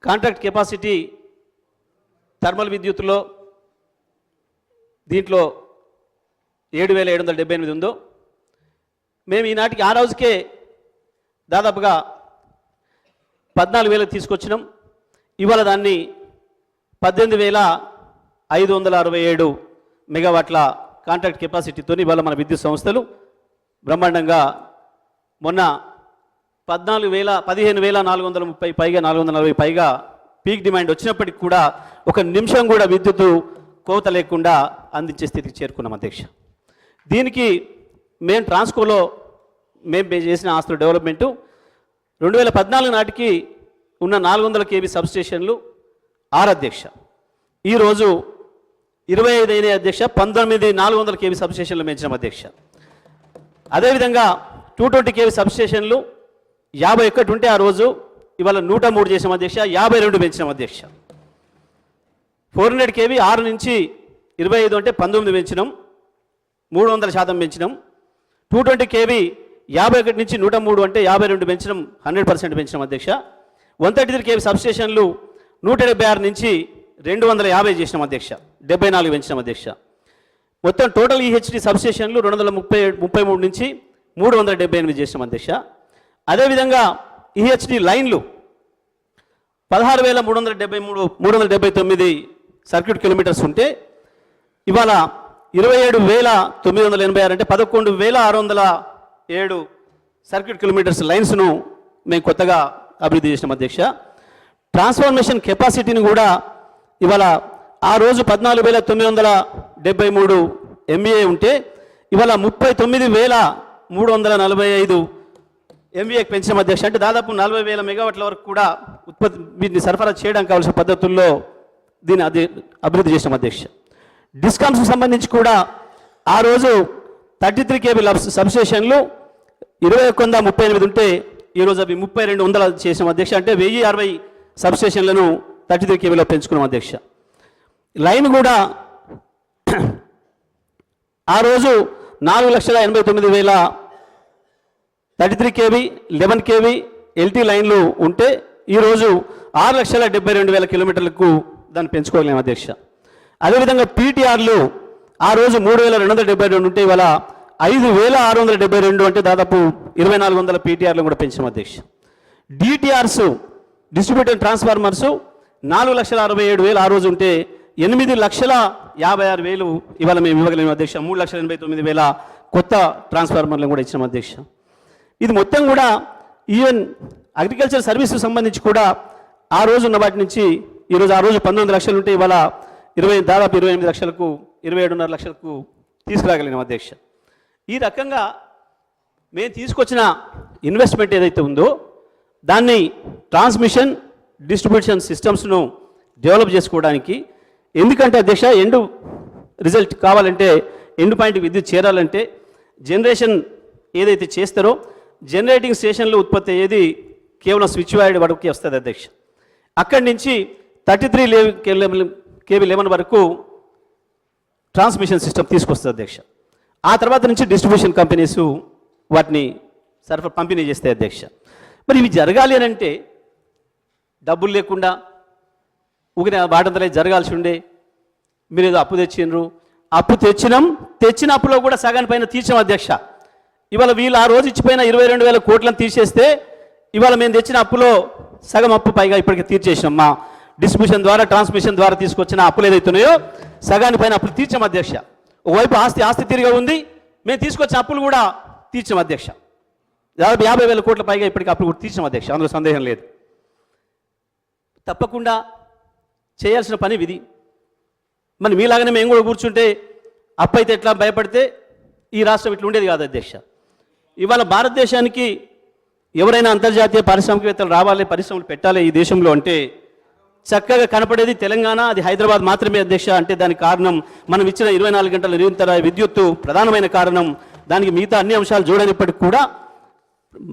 Speaker 2: కాంట్రాక్ట్ కెపాసిటీ థర్మల్ విద్యుత్తులో దీంట్లో 7,778 ఉందో, మేము ఈనాటికి ఆ రోజుకే దాదాపుగా 14,000 తీసుకొచ్చినాం. ఇవాళ దాన్ని 18,567 మెగావాట్ల కాంట్రాక్ట్ కెపాసిటీతో ఇవాళ మన విద్యుత్ సంస్థలు బ్రహ్మాండంగా మొన్న 15,430 పైగా 440 పైగా పీక్ డిమాండ్ వచ్చినప్పటికి కూడా ఒక నిమిషం కూడా విద్యుత్తు కోత లేకుండా అందించే స్థితికి చేరుకున్నాం అధ్యక్ష. దీనికి మేము ట్రాన్స్కోలో మేము చేసిన ఆస్తుల డెవలప్మెంటు 2014 నాటికి ఉన్న 400 kV సబ్స్టేషన్లు 6 అధ్యక్ష. ఈరోజు 25 అయిన అధ్యక్ష, 19 400 kV సబ్స్టేషన్లు పెంచినాం అధ్యక్ష. అదేవిధంగా 220 kV సబ్స్టేషన్లు 51 ఉంటే ఆ రోజు ఇవాళ 103 చేసాం అధ్యక్ష, 52 పెంచినాం అధ్యక్ష. 400 kV 6 నుంచి 25 అంటే 19 పెంచినాం, 300% పెంచినాం. 220 kV 51 నుంచి 103 అంటే 52 పెంచినాం, 100% పెంచినాం అధ్యక్ష. 133 kV సబ్స్టేషన్లు 176 నుంచి 250 చేసినాం అధ్యక్ష, 74 పెంచినాం అధ్యక్ష. మొత్తం టోటల్ ఈహెచ్డి సబ్స్టేషన్లు 233 నుంచి 378 చేసినాం అధ్యక్ష. అదేవిధంగా ఈహెచ్డి లైన్లు 16,379 సర్క్యూట్ కిలోమీటర్స్ ఉంటే ఇవాళ 27,986 అంటే 11,607 సర్క్యూట్ కిలోమీటర్స్ లైన్స్ను మేము కొత్తగా అభివృద్ధి చేసినాం అధ్యక్ష. ట్రాన్స్ఫార్మేషన్ కెపాసిటీని కూడా ఇవాళ ఆ రోజు 14,973 MVA ఉంటే ఇవాళ 39,345 MVAకి పెంచిన అధ్యక్ష. అంటే దాదాపు 40,000 మెగావాట్ల వరకు కూడా వీటిని సరఫరా చేయడానికి కావాల్సిన పద్ధతుల్లో దీన్ని అభివృద్ధి చేసినాం అధ్యక్ష. డిస్కామ్స్కి సంబంధించి కూడా ఆ రోజు 33 kV సబ్స్టేషన్లు 2138 ఉంటే ఈరోజు అవి 3200 చేసాం అధ్యక్ష. అంటే 1060 సబ్స్టేషన్లను 33 kVలో పెంచుకున్నాం అధ్యక్ష. లైన్ కూడా ఆ రోజు 4,89,000 33 kV 11 kV LT లైన్లు ఉంటే ఈరోజు 6,72,000 కిలోమీటర్లకు దాన్ని పెంచుకోగలేము అధ్యక్ష. అదేవిధంగా పీటీఆర్లు ఆ రోజు 3,272 ఉంటే ఇవాళ 5,672 అంటే దాదాపు 2,400 పీటీఆర్లు కూడా పెంచాం అధ్యక్ష. డిటిఆర్స్ డిస్ట్రిబ్యూటెడ్ ట్రాన్స్ఫార్మర్స్ 4,67,000 ఆ రోజు ఉంటే 8,56,000 ఇవాళ మేము ఇవ్వగలిగిన అధ్యక్ష. 3,89,000 కొత్త ట్రాన్స్ఫార్మర్లను కూడా ఇచ్చినాం అధ్యక్ష. ఇది మొత్తం కూడా ఈవెన్ అగ్రికల్చర్ సర్వీసెస్ సంబంధించి కూడా ఆ రోజు ఉన్న వాటి నుంచి ఈరోజు ఆ రోజు 19 లక్షలు ఉంటే ఇవాళ దాదాపు 28 లక్షలకు 27.5 లక్షలకు తీసుకురాగలిగినాం అధ్యక్ష. ఈ రకంగా మేము తీసుకొచ్చిన ఇన్వెస్ట్మెంట్ ఏదైతే ఉందో దాన్ని ట్రాన్స్మిషన్ డిస్ట్రిబ్యూషన్ సిస్టమ్స్ను డెవలప్ చేసుకోవడానికి, ఎందుకంటే అధ్యక్ష ఎండ్ రిజల్ట్ కావాలంటే ఎండ్ పాయింట్ విద్యుత్ చేరాలంటే జనరేషన్ ఏదైతే చేస్తారో జనరేటింగ్ స్టేషన్లో ఉత్పత్తి అయ్యేది కేవలం స్విచ్ వైడ్ వరకు వస్తుంది అధ్యక్ష. అక్కడి నుంచి 33 kV 11 వరకు ట్రాన్స్మిషన్ సిస్టమ్ తీసుకొస్తుంది అధ్యక్ష. ఆ తర్వాత నుంచి డిస్ట్రిబ్యూషన్ కంపెనీస్ వాటిని సరఫరా పంపిణీ చేస్తాయి అధ్యక్ష. మరి ఇవి జరగాలి అని అంటే డబ్బులు లేకుండా ఊగిన వాటంతలే జరగాల్సి ఉండే. మీరు ఏదో అప్పు తెచ్చిండ్రు, అప్పు తెచ్చిన అప్పులో కూడా సగాని పైన తీర్చాం అధ్యక్ష. ఇవాళ వీళ్ళు ఆ రోజు ఇచ్చిపోయిన 22,000 కోట్లను తీసేస్తే ఇవాళ మేము తెచ్చిన అప్పులో సగం అప్పు పైగా ఇప్పటికే తీర్చేసినాం. మా డిస్ట్రిబ్యూషన్ ద్వారా ట్రాన్స్మిషన్ ద్వారా తీసుకొచ్చిన అప్పులు ఏదైతున్నాయో సగాని పైన అప్పులు తీర్చాం అధ్యక్ష. ఒకవైపు ఆస్తి తిరిగా ఉంది, మేము తీసుకొచ్చిన అప్పులు కూడా తీర్చాం అధ్యక్ష. దాదాపు 50,000 కోట్ల పైగా ఇప్పటికి అప్పుడు కూడా తీర్చాం అధ్యక్ష, అందులో సందేహం లేదు. తప్పకుండా చేయాల్సిన పని విధి. మరి మీలాగానే మేము కూడా కూర్చుంటే అప్పు అయితే ఎట్లా భయపడితే ఈ రాష్ట్రం ఇట్లా ఉండేది కాదు అధ్యక్ష. ఇవాళ భారతదేశానికి ఎవరైనా అంతర్జాతీయ పారిశ్రామికవేత్తలు రావాలి, పరిశ్రమలు పెట్టాలి ఈ దేశంలో అంటే చక్కగా కనపడేది తెలంగాణ, అది హైదరాబాద్ మాత్రమే అధ్యక్ష. అంటే దానికి కారణం మనం ఇచ్చిన 24 గంటల నిరంతర విద్యుత్తు ప్రధానమైన కారణం. దానికి మిగతా అన్ని అంశాలు చూడనిప్పటికీ కూడా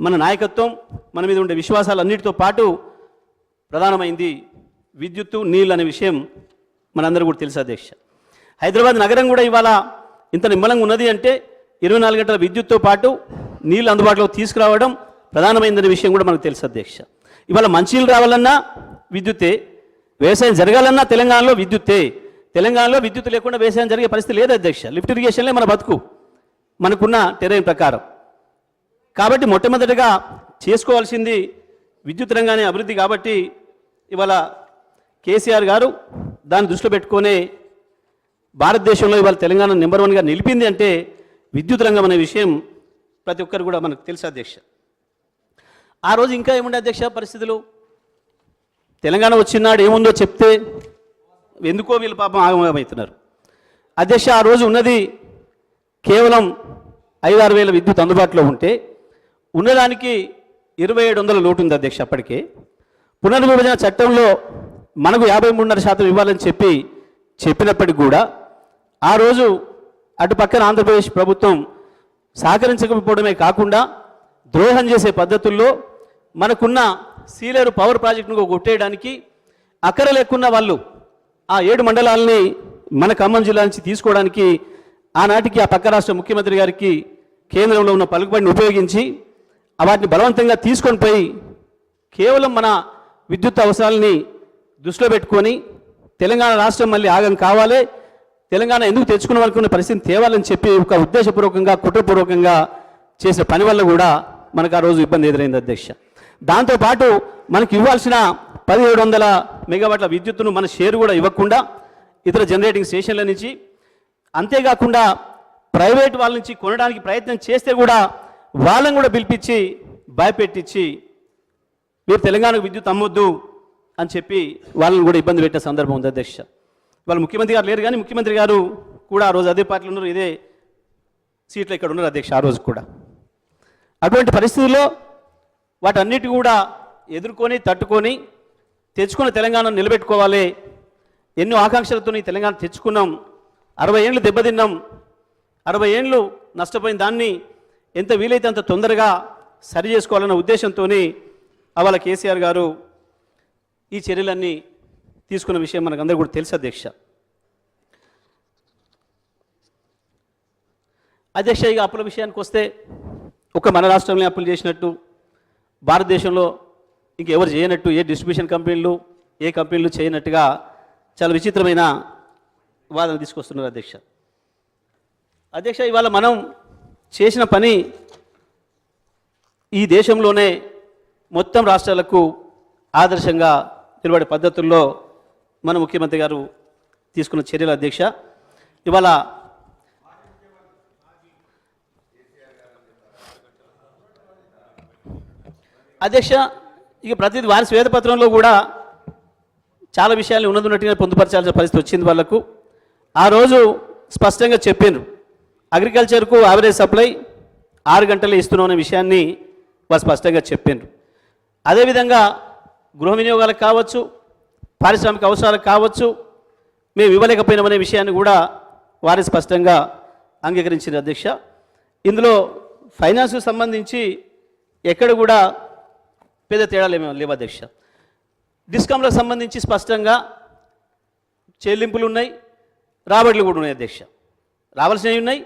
Speaker 2: మన నాయకత్వం, మన మీద ఉండే విశ్వాసాలు అన్నిటితో పాటు ప్రధానమైంది విద్యుత్తు, నీళ్ళు అనే విషయం మనందరూ కూడా తెలుసు అధ్యక్ష. హైదరాబాద్ నగరం కూడా ఇవాళ ఇంత నిమ్మలంగా ఉన్నది అంటే 24 గంటల విద్యుత్తో పాటు నీళ్ళు అందుబాటులోకి తీసుకురావడం ప్రధానమైనదనే విషయం కూడా మనకు తెలుసు అధ్యక్ష. ఇవాళ మంచినీళ్ళు రావాలన్నా విద్యుత్తే, వ్యవసాయం జరగాలన్నా తెలంగాణలో విద్యుత్తే. తెలంగాణలో విద్యుత్ లేకుండా వ్యవసాయం జరిగే పరిస్థితి లేదు అధ్యక్ష. లిఫ్ట్ ఇరిగేషన్లే మన బతుకు మనకున్న టెరైన్ ప్రకారం. కాబట్టి మొట్టమొదటిగా చేసుకోవాల్సింది విద్యుత్ రంగాన్ని అభివృద్ధి. కాబట్టి ఇవాళ కేసీఆర్ గారు దాన్ని దృష్టిలో పెట్టుకొని భారతదేశంలో ఇవాళ తెలంగాణ నెంబర్ 1గా నిలిపింది అంటే విద్యుత్ రంగం అనే విషయం ప్రతి ఒక్కరు కూడా మనకు తెలుసు అధ్యక్ష. ఆ రోజు ఇంకా ఏముండే అధ్యక్ష పరిస్థితులు, తెలంగాణ వచ్చినాడు ఏముందో చెప్తే ఎందుకో వీళ్ళు పాపం ఆగమవుతున్నారు అధ్యక్ష. ఆ రోజు ఉన్నది కేవలం 5-6 వేల విద్యుత్ అందుబాటులో ఉంటే ఉన్నదానికి 2700 లోటు ఉంది అధ్యక్ష. అప్పటికే పునర్విభజన చట్టంలో మనకు 53.5% ఇవ్వాలని చెప్పినప్పటికి కూడా ఆ రోజు అటు పక్కన ఆంధ్రప్రదేశ్ ప్రభుత్వం సహకరించకపోవడమే కాకుండా ద్రోహం చేసే పద్ధతుల్లో మనకున్న సీలేరు పవర్ ప్రాజెక్టును కొట్టేయడానికి అక్కర లేకున్న వాళ్ళు ఆ 7 మండలాలని మన ఖమ్మం జిల్లా నుంచి తీసుకోవడానికి ఆనాటికి ఆ పక్క రాష్ట్ర ముఖ్యమంత్రి గారికి కేంద్రంలో ఉన్న పలుకుబడిని ఉపయోగించి వాటిని బలవంతంగా తీసుకొని పోయి కేవలం మన విద్యుత్ అవసరాలని దృష్టిలో పెట్టుకొని తెలంగాణ రాష్ట్రం మళ్ళీ ఆగం కావాలి, తెలంగాణ ఎందుకు తెచ్చుకున్న అనుకునే పరిస్థితిని తేవాలని చెప్పి ఒక ఉద్దేశపూర్వకంగా కుట్రపూర్వకంగా చేసిన పని వల్ల కూడా మనకు ఆ రోజు ఇబ్బంది ఎదురైంది అధ్యక్ష. దాంతోపాటు మనకి ఇవ్వాల్సిన 1700 మెగావాట్ల విద్యుత్తును మన షేరు కూడా ఇవ్వకుండా ఇతర జనరేటింగ్ స్టేషన్ల నుంచి, అంతేకాకుండా ప్రైవేట్ వాళ్ళ నుంచి కొనడానికి ప్రయత్నం చేస్తే కూడా వాళ్ళని కూడా పిలిపించి భయపెట్టించి మీరు తెలంగాణకు విద్యుత్ అమ్మొద్దు అని చెప్పి వాళ్ళని కూడా ఇబ్బంది పెట్టే సందర్భం ఉంది అధ్యక్ష. వాళ్ళు ముఖ్యమంత్రి గారు లేరు కానీ ముఖ్యమంత్రి గారు కూడా ఆ రోజు అదే పార్టీలో ఉన్నారు, ఇదే సీట్లో ఇక్కడ ఉన్నారు అధ్యక్ష ఆ రోజు కూడా. అటువంటి పరిస్థితుల్లో వాటన్నిటి కూడా ఎదుర్కొని తట్టుకొని తెచ్చుకున్న తెలంగాణను నిలబెట్టుకోవాలి. ఎన్నో ఆకాంక్షలతో ఈ తెలంగాణ తెచ్చుకున్నాం, 60 ఏళ్ళు దెబ్బతిన్నాం, 60 ఏళ్ళు నష్టపోయిన దాన్ని ఎంత వీలైతే అంత తొందరగా సరి చేసుకోవాలన్న ఉద్దేశంతో అవాళ కేసీఆర్ గారు ఈ చర్యలన్నీ తీసుకున్న విషయం మనకు అందరూ కూడా తెలుసు అధ్యక్ష. అధ్యక్ష ఇక అప్పుల విషయానికి వస్తే ఒక మన రాష్ట్రంలో అప్పులు చేసినట్టు భారతదేశంలో ఇంకెవరు చేయనట్టు, ఏ డిస్ట్రిబ్యూషన్ కంపెనీలు ఏ కంపెనీలు చేయనట్టుగా చాలా విచిత్రమైన వాదన తీసుకొస్తున్నారు అధ్యక్ష. అధ్యక్ష ఇవాళ మనం చేసిన పని ఈ దేశంలోనే మొత్తం రాష్ట్రాలకు ఆదర్శంగా నిలబడే పద్ధతుల్లో మన ముఖ్యమంత్రి గారు తీసుకున్న చర్యలు అధ్యక్ష. ఇవాళ అధ్యక్ష ఇక ప్రతిదీ వారి శ్వేతపత్రంలో కూడా చాలా విషయాలు ఉన్నట్టుగా పొందుపరచాల్సిన పరిస్థితి వచ్చింది వాళ్ళకు. ఆ రోజు స్పష్టంగా చెప్పారు అగ్రికల్చర్కు యావరేజ్ సప్లై 6 గంటలే ఇస్తున్నాం అనే విషయాన్ని వాళ్ళు స్పష్టంగా చెప్పారు. అదేవిధంగా గృహ వినియోగాలకు కావచ్చు, పారిశ్రామిక అవసరాలకు కావచ్చు మేము ఇవ్వలేకపోయినామనే విషయాన్ని కూడా వారి స్పష్టంగా అంగీకరించారు అధ్యక్ష. ఇందులో ఫైనాన్స్కు సంబంధించి ఎక్కడ కూడా పెద్ద తేడాలు ఏమీ లేవు అధ్యక్ష. డిస్కామ్లకు సంబంధించి స్పష్టంగా చెల్లింపులు ఉన్నాయి, రాబడులు కూడా ఉన్నాయి అధ్యక్ష. రావాల్సినవి ఉన్నాయి,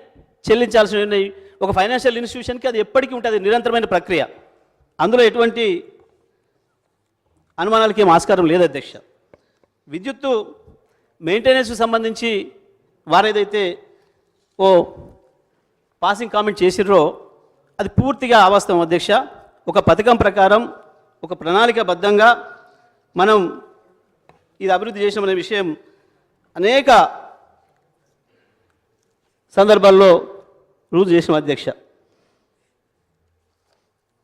Speaker 2: చెల్లించాల్సినవి ఉన్నాయి. ఒక ఫైనాన్షియల్ ఇన్స్టిట్యూషన్కి అది ఎప్పటికీ ఉంటుంది, నిరంతరమైన ప్రక్రియ. అందులో ఎటువంటి అనుమానాలకి ఏం ఆస్కారం లేదు అధ్యక్ష. విద్యుత్తు మెయింటెనెన్స్కి సంబంధించి వారేదైతే ఓ పాసింగ్ కామెంట్ చేసిర్రో అది పూర్తిగా అవాస్తవం అధ్యక్ష. ఒక పథకం ప్రకారం ఒక ప్రణాళికాబద్ధంగా మనం ఇది అభివృద్ధి చేసామనే విషయం అనేక సందర్భాల్లో రుజువు చేసిన అధ్యక్ష.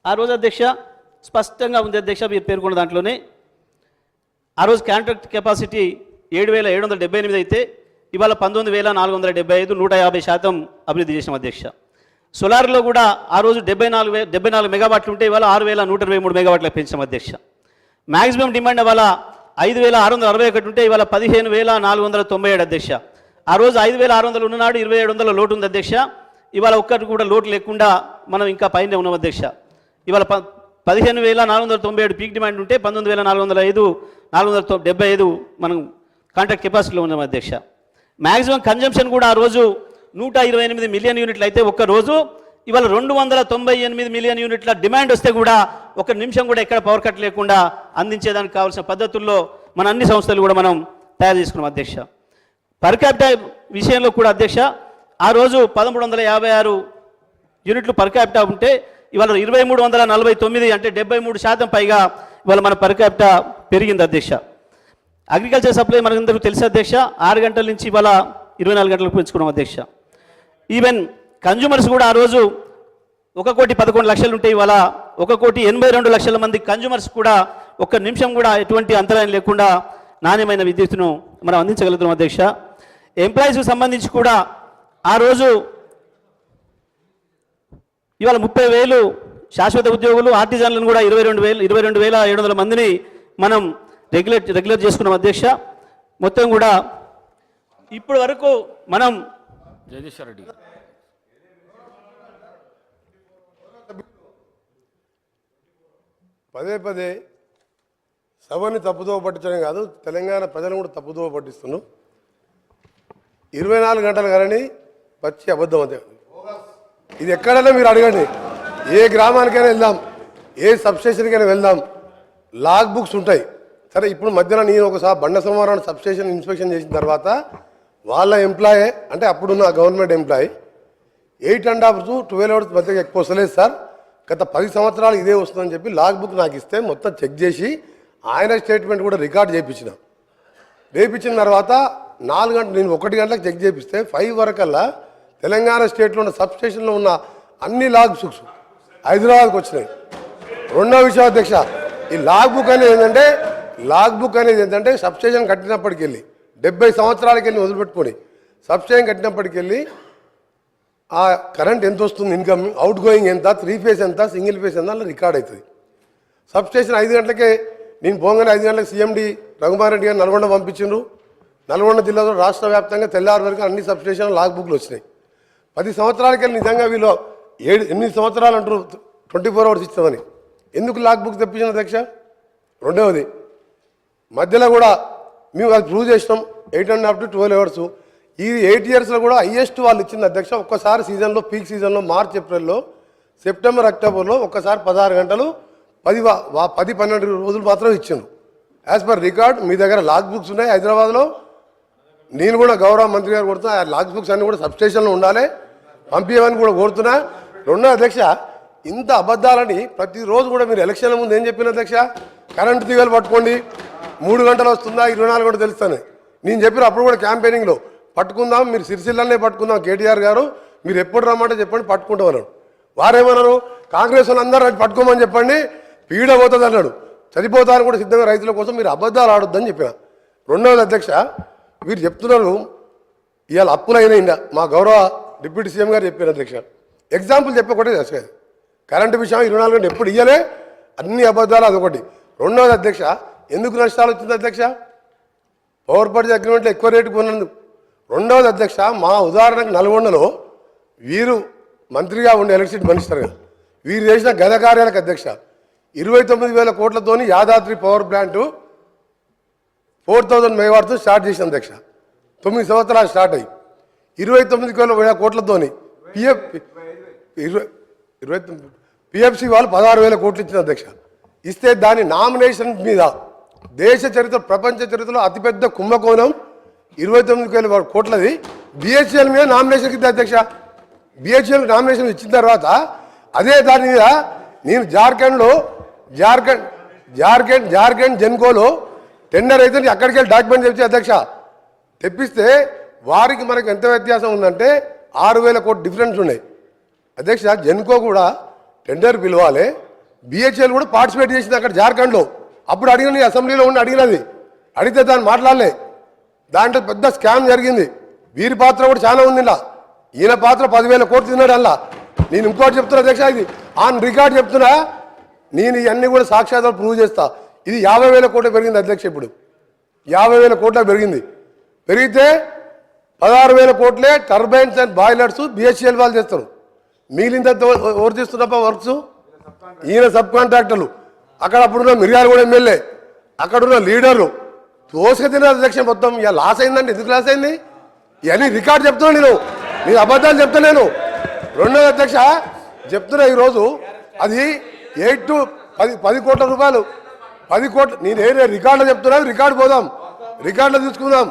Speaker 2: ఆ రోజు అధ్యక్ష స్పష్టంగా ఉంది అధ్యక్ష, మీరు పేర్కొన్న దాంట్లోనే ఆ రోజు కాంట్రాక్ట్ కెపాసిటీ 7,778 అయితే ఇవాళ 19,475, 150% అభివృద్ధి చేసాం అధ్యక్ష. సోలార్లో కూడా ఆ రోజు 74 మెగావాట్లు ఉంటే ఇవాళ 6,123 మెగావాట్లకు పెంచాం అధ్యక్ష. మ్యాక్సిమం డిమాండ్ ఇవాళ 5,661 ఉంటే ఇవాళ 15,497 అధ్యక్ష. ఆ రోజు 5,600 ఉన్ననాడు 2,700 లోటు ఉంది అధ్యక్ష. ఇవాళ ఒక్కటి కూడా లోటు లేకుండా మనం ఇంకా పైన ఉన్నాం అధ్యక్ష. ఇవాళ 15,497 పీక్ డిమాండ్ ఉంటే 19,475 మనం కాంట్రాక్ట్ కెపాసిటీలో ఉన్నాం అధ్యక్ష. మ్యాక్సిమం కన్జంప్షన్ కూడా ఆ రోజు 128 మిలియన్ యూనిట్లు అయితే ఒక్క రోజు ఇవాళ 298 మిలియన్ యూనిట్ల డిమాండ్ వస్తే కూడా ఒక నిమిషం కూడా ఎక్కడ పవర్ కట్ లేకుండా అందించేదానికి కావాల్సిన పద్ధతుల్లో మన అన్ని సంస్థలు కూడా మనం తయారు చేసుకున్నాం అధ్యక్ష. పర్ క్యాపిటా విషయంలో కూడా అధ్యక్ష ఆ రోజు 1,356 యూనిట్లు పర్ క్యాపిటా ఉంటే ఇవాళ 2,349 అంటే 73% పైగా ఇవాళ మన పర్ క్యాపిటా పెరిగింది అధ్యక్ష. అగ్రికల్చర్ సప్లై మనందరికీ తెలుసు అధ్యక్ష, 6 గంటల నుంచి ఇవాళ 24 గంటలకు పెంచుకున్నాం అధ్యక్ష. ఈవెన్ కన్జ్యూమర్స్ కూడా ఆ రోజు 1,11,00,000 ఉంటే ఇవాళ 1,82,00,000 మంది కన్జ్యూమర్స్ కూడా ఒక్క నిమిషం కూడా ఎటువంటి అంతరాయం లేకుండా నాణ్యమైన విద్యుత్తును మనం అందించగలుగుతున్నాం అధ్యక్ష. ఎంప్లాయీస్కి సంబంధించి కూడా ఆ రోజు ఇవాళ 30,000 శాశ్వత ఉద్యోగులు, ఆర్టిజన్లను కూడా 22,700 మందిని మనం రెగ్యులేట్ చేసుకున్నాం అధ్యక్ష. మొత్తం కూడా ఇప్పటి వరకు మనం
Speaker 1: జగదీశ్వర్ రెడ్డి గారు
Speaker 3: పదే పదే సభని తప్పుదోవ పట్టించడం కాదు, తెలంగాణ ప్రజలను కూడా తప్పుదోవ పట్టిస్తున్నాం. 24 గంటలు కానీ పచ్చి అబద్ధం అంతే. ఇది ఎక్కడైనా మీరు అడగండి, ఏ గ్రామానికైనా వెళ్దాం, ఏ సబ్స్టేషన్కైనా వెళ్దాం, లాగ్ బుక్స్ ఉంటాయి. సరే, ఇప్పుడు మధ్యన నేను ఒకసారి బండ సోమవారం సబ్స్టేషన్ ఇన్స్పెక్షన్ చేసిన తర్వాత వాళ్ళ ఎంప్లాయే అంటే అప్పుడున్న గవర్నమెంట్ ఎంప్లాయీ 8.5 to 12 hours మధ్య ఎక్కువ వస్తలేదు సార్, గత 10 సంవత్సరాలు ఇదే వస్తుందని చెప్పి లాగ్ బుక్ నాకు ఇస్తే మొత్తం చెక్ చేసి ఆయన స్టేట్మెంట్ కూడా రికార్డ్ చేయించిన. చేయించిన తర్వాత 4 గంటలు, నేను 1 గంటలకు చెక్ చేపిస్తే 5 వరకల్లా తెలంగాణ స్టేట్లో ఉన్న సబ్స్టేషన్లో ఉన్న అన్ని లాగ్ బుక్స్ హైదరాబాద్కి వచ్చినాయి. రెండో విషయం అధ్యక్ష, ఈ లాగ్ బుక్ అనేది ఏంటంటే సబ్స్టేషన్ కట్టినప్పటికి వెళ్ళి 70 సంవత్సరాలకి వెళ్ళి వదిలిపెట్టుకొని సబ్స్టేషన్ కట్టినప్పటికి వెళ్ళి ఆ కరెంట్ ఎంత వస్తుంది, ఇన్కమ్, అవుట్ గోయింగ్ ఎంత, 3 phase ఎంత, సింగిల్ ఫేస్ ఎంత అలా రికార్డ్ అవుతుంది. సబ్స్టేషన్ 5 గంటలకే నేను పోగానే 5 గంటలకు CMD రఘుమార్ రెడ్డి గారు నల్గొండ పంపించిండ్రు. నల్గొండ జిల్లాలో రాష్ట్ర వ్యాప్తంగా తెల్లారి వరకు అన్ని సబ్స్టేషన్ లాగ్ బుక్లు వచ్చినాయి. 10 సంవత్సరాలకి వెళ్ళి నిజంగా వీళ్ళు 8 సంవత్సరాలు అంటారు 24 hours ఇస్తామని, ఎందుకు లాగ్ బుక్ తెప్పించిన అధ్యక్ష? రెండవది, మధ్యలో కూడా మేము అది ప్రూవ్ చేసినాం 8.5 to 12 hours. ఈ 8 yearsలో కూడా హైయెస్ట్ వాళ్ళు ఇచ్చింది అధ్యక్ష. ఒక్కసారి సీజన్లో, పీక్ సీజన్లో మార్చ్ ఏప్రిల్లో, సెప్టెంబర్ అక్టోబర్లో ఒక్కసారి 16 గంటలు 10-12 రోజులు మాత్రం ఇచ్చిండు. యాజ్ పర్ రికార్డ్ మీ దగ్గర లాగ్ బుక్స్ ఉన్నాయి హైదరాబాద్లో. నేను కూడా గౌరవ మంత్రి గారు కోరుతున్నా, ఆ లాగ్ బుక్స్ అన్నీ కూడా సబ్స్టేషన్లో ఉండాలి, పంపించమని కూడా కోరుతున్నా. రెండో అధ్యక్ష, ఇంత అబద్ధాలని ప్రతిరోజు కూడా మీరు ఎలక్షన్ల ముందు ఏం చెప్పిన అధ్యక్ష? కరెంటు తీగలు పట్టుకోండి, 3 గంటలు వస్తుందా 24 గంటలు తెలుస్తాను నేను చెప్పిన. అప్పుడు కూడా క్యాంపెయినింగ్లో పట్టుకుందాం, మీరు సిరిసిల్లనే పట్టుకుందాం, కేటీఆర్ గారు మీరు ఎప్పుడు రమ్మంటే చెప్పండి పట్టుకుంటామన్నాడు. వారేమన్నారు, కాంగ్రెస్ వాళ్ళు అందరూ పట్టుకోమని చెప్పండి, పీడ పోతుంది అన్నాడు. చనిపోతారని కూడా సిద్ధంగా రైతుల కోసం మీరు అబద్ధాలు ఆడొద్దని చెప్పిన. రెండవది అధ్యక్ష, వీరు చెప్తున్నారు ఇవాళ అప్పులు అయినా మా గౌరవ డిప్యూటీ సీఎం గారు చెప్పారు అధ్యక్ష. ఎగ్జాంపుల్ చెప్పకూడదు అధ్యక్ష, కరెంటు విషయం 24 గంటలు ఎప్పుడు ఇయ్యలే, అన్ని అబద్ధాలు అదొకటి. రెండవది అధ్యక్ష, ఎందుకు నష్టాలు వచ్చింది అధ్యక్ష? పవర్ పర్చేజ్ అగ్రిమెంట్లో ఎక్కువ రేటు కొన్నందుకు. రెండవది అధ్యక్ష, మా ఉదాహరణకు నల్గొండలో వీరు మంత్రిగా ఉండే ఎలక్ట్రిసిటీ మినిస్టర్గా వీరు చేసిన గత కార్యాలకు అధ్యక్ష 29,000 కోట్లతోని యాదాద్రి పవర్ ప్లాంటు 4,000 మెగావాట్తో స్టార్ట్ చేసిన అధ్యక్ష. 9 సంవత్సరాలు స్టార్ట్ అయ్యి 29,000 కోట్లతోని పిఎఫ్సి వాళ్ళు 16,000 కోట్లు ఇచ్చిన అధ్యక్ష. ఇస్తే దాని నామినేషన్ మీద దేశ చరిత్ర, ప్రపంచ చరిత్రలో అతిపెద్ద కుంభకోణం 29,000 కోట్లది బిహెచ్ఎల్ మీద నామినేషన్ ఇద్దా అధ్యక్ష. బిహెచ్ఎల్ నామినేషన్ ఇచ్చిన తర్వాత అదే దాని మీద నేను జార్ఖండ్ జెన్కోలో టెండర్ అయితే అక్కడికి వెళ్ళి డాక్యుమెంట్ తెచ్చి అధ్యక్ష తెప్పిస్తే వారికి మనకు ఎంత వ్యత్యాసం ఉందంటే 6,000 కోట్లు డిఫరెన్స్ ఉన్నాయి అధ్యక్ష. జెన్కో కూడా టెండర్ పిలవాలి, బిహెచ్ఎల్ కూడా పార్టిసిపేట్ చేసింది అక్కడ జార్ఖండ్లో. అప్పుడు అడిగిన అసెంబ్లీలో ఉండి అడిగినది, అడిగితే దాన్ని మాట్లాడలే. దాంట్లో పెద్ద స్కామ్ జరిగింది. వీరి పాత్ర కూడా చాలా ఉంది ఇలా. ఈయన పాత్ర 10,000 కోట్లు తిన్నాడు అలా. నేను ఇంకోటి చెప్తున్నా అధ్యక్ష, ఇది ఆన్ రికార్డ్ చెప్తున్నా, నేను ఇవన్నీ కూడా సాక్షాత్తుగా ప్రూవ్ చేస్తా. ఇది 50,000 కోట్లు పెరిగింది అధ్యక్ష. ఇప్పుడు 50,000 కోట్ల పెరిగింది. పెరిగితే 16,000 కోట్లే టర్బైన్స్ అండ్ బాయిలర్స్ బిహెచ్ఎల్ వాళ్ళు చేస్తారు. మిగిలింత ఎవరు చేస్తున్నప్ప వర్క్స్? ఈయన సబ్ కాంట్రాక్టర్లు. అక్కడ అప్పుడున్న మిర్యాలగూడ ఎమ్మెల్యే, అక్కడున్న లీడర్లు తోసుక తిన్న అధ్యక్ష. మొత్తం ఇక లాస్ అయిందండి. ఎందుకు లాస్ అయింది? ఇవన్నీ రికార్డ్ చెప్తున్నా నేను అబద్ధాలు చెప్తలేను. రెండో అధ్యక్ష చెప్తున్నా, ఈరోజు అది 8 to 10 కోట్ల రూపాయలు, 10 కోట్లు. నేను ఏ రికార్డులో చెప్తున్నా, రికార్డు పోదాం, రికార్డులో తీసుకుందాం.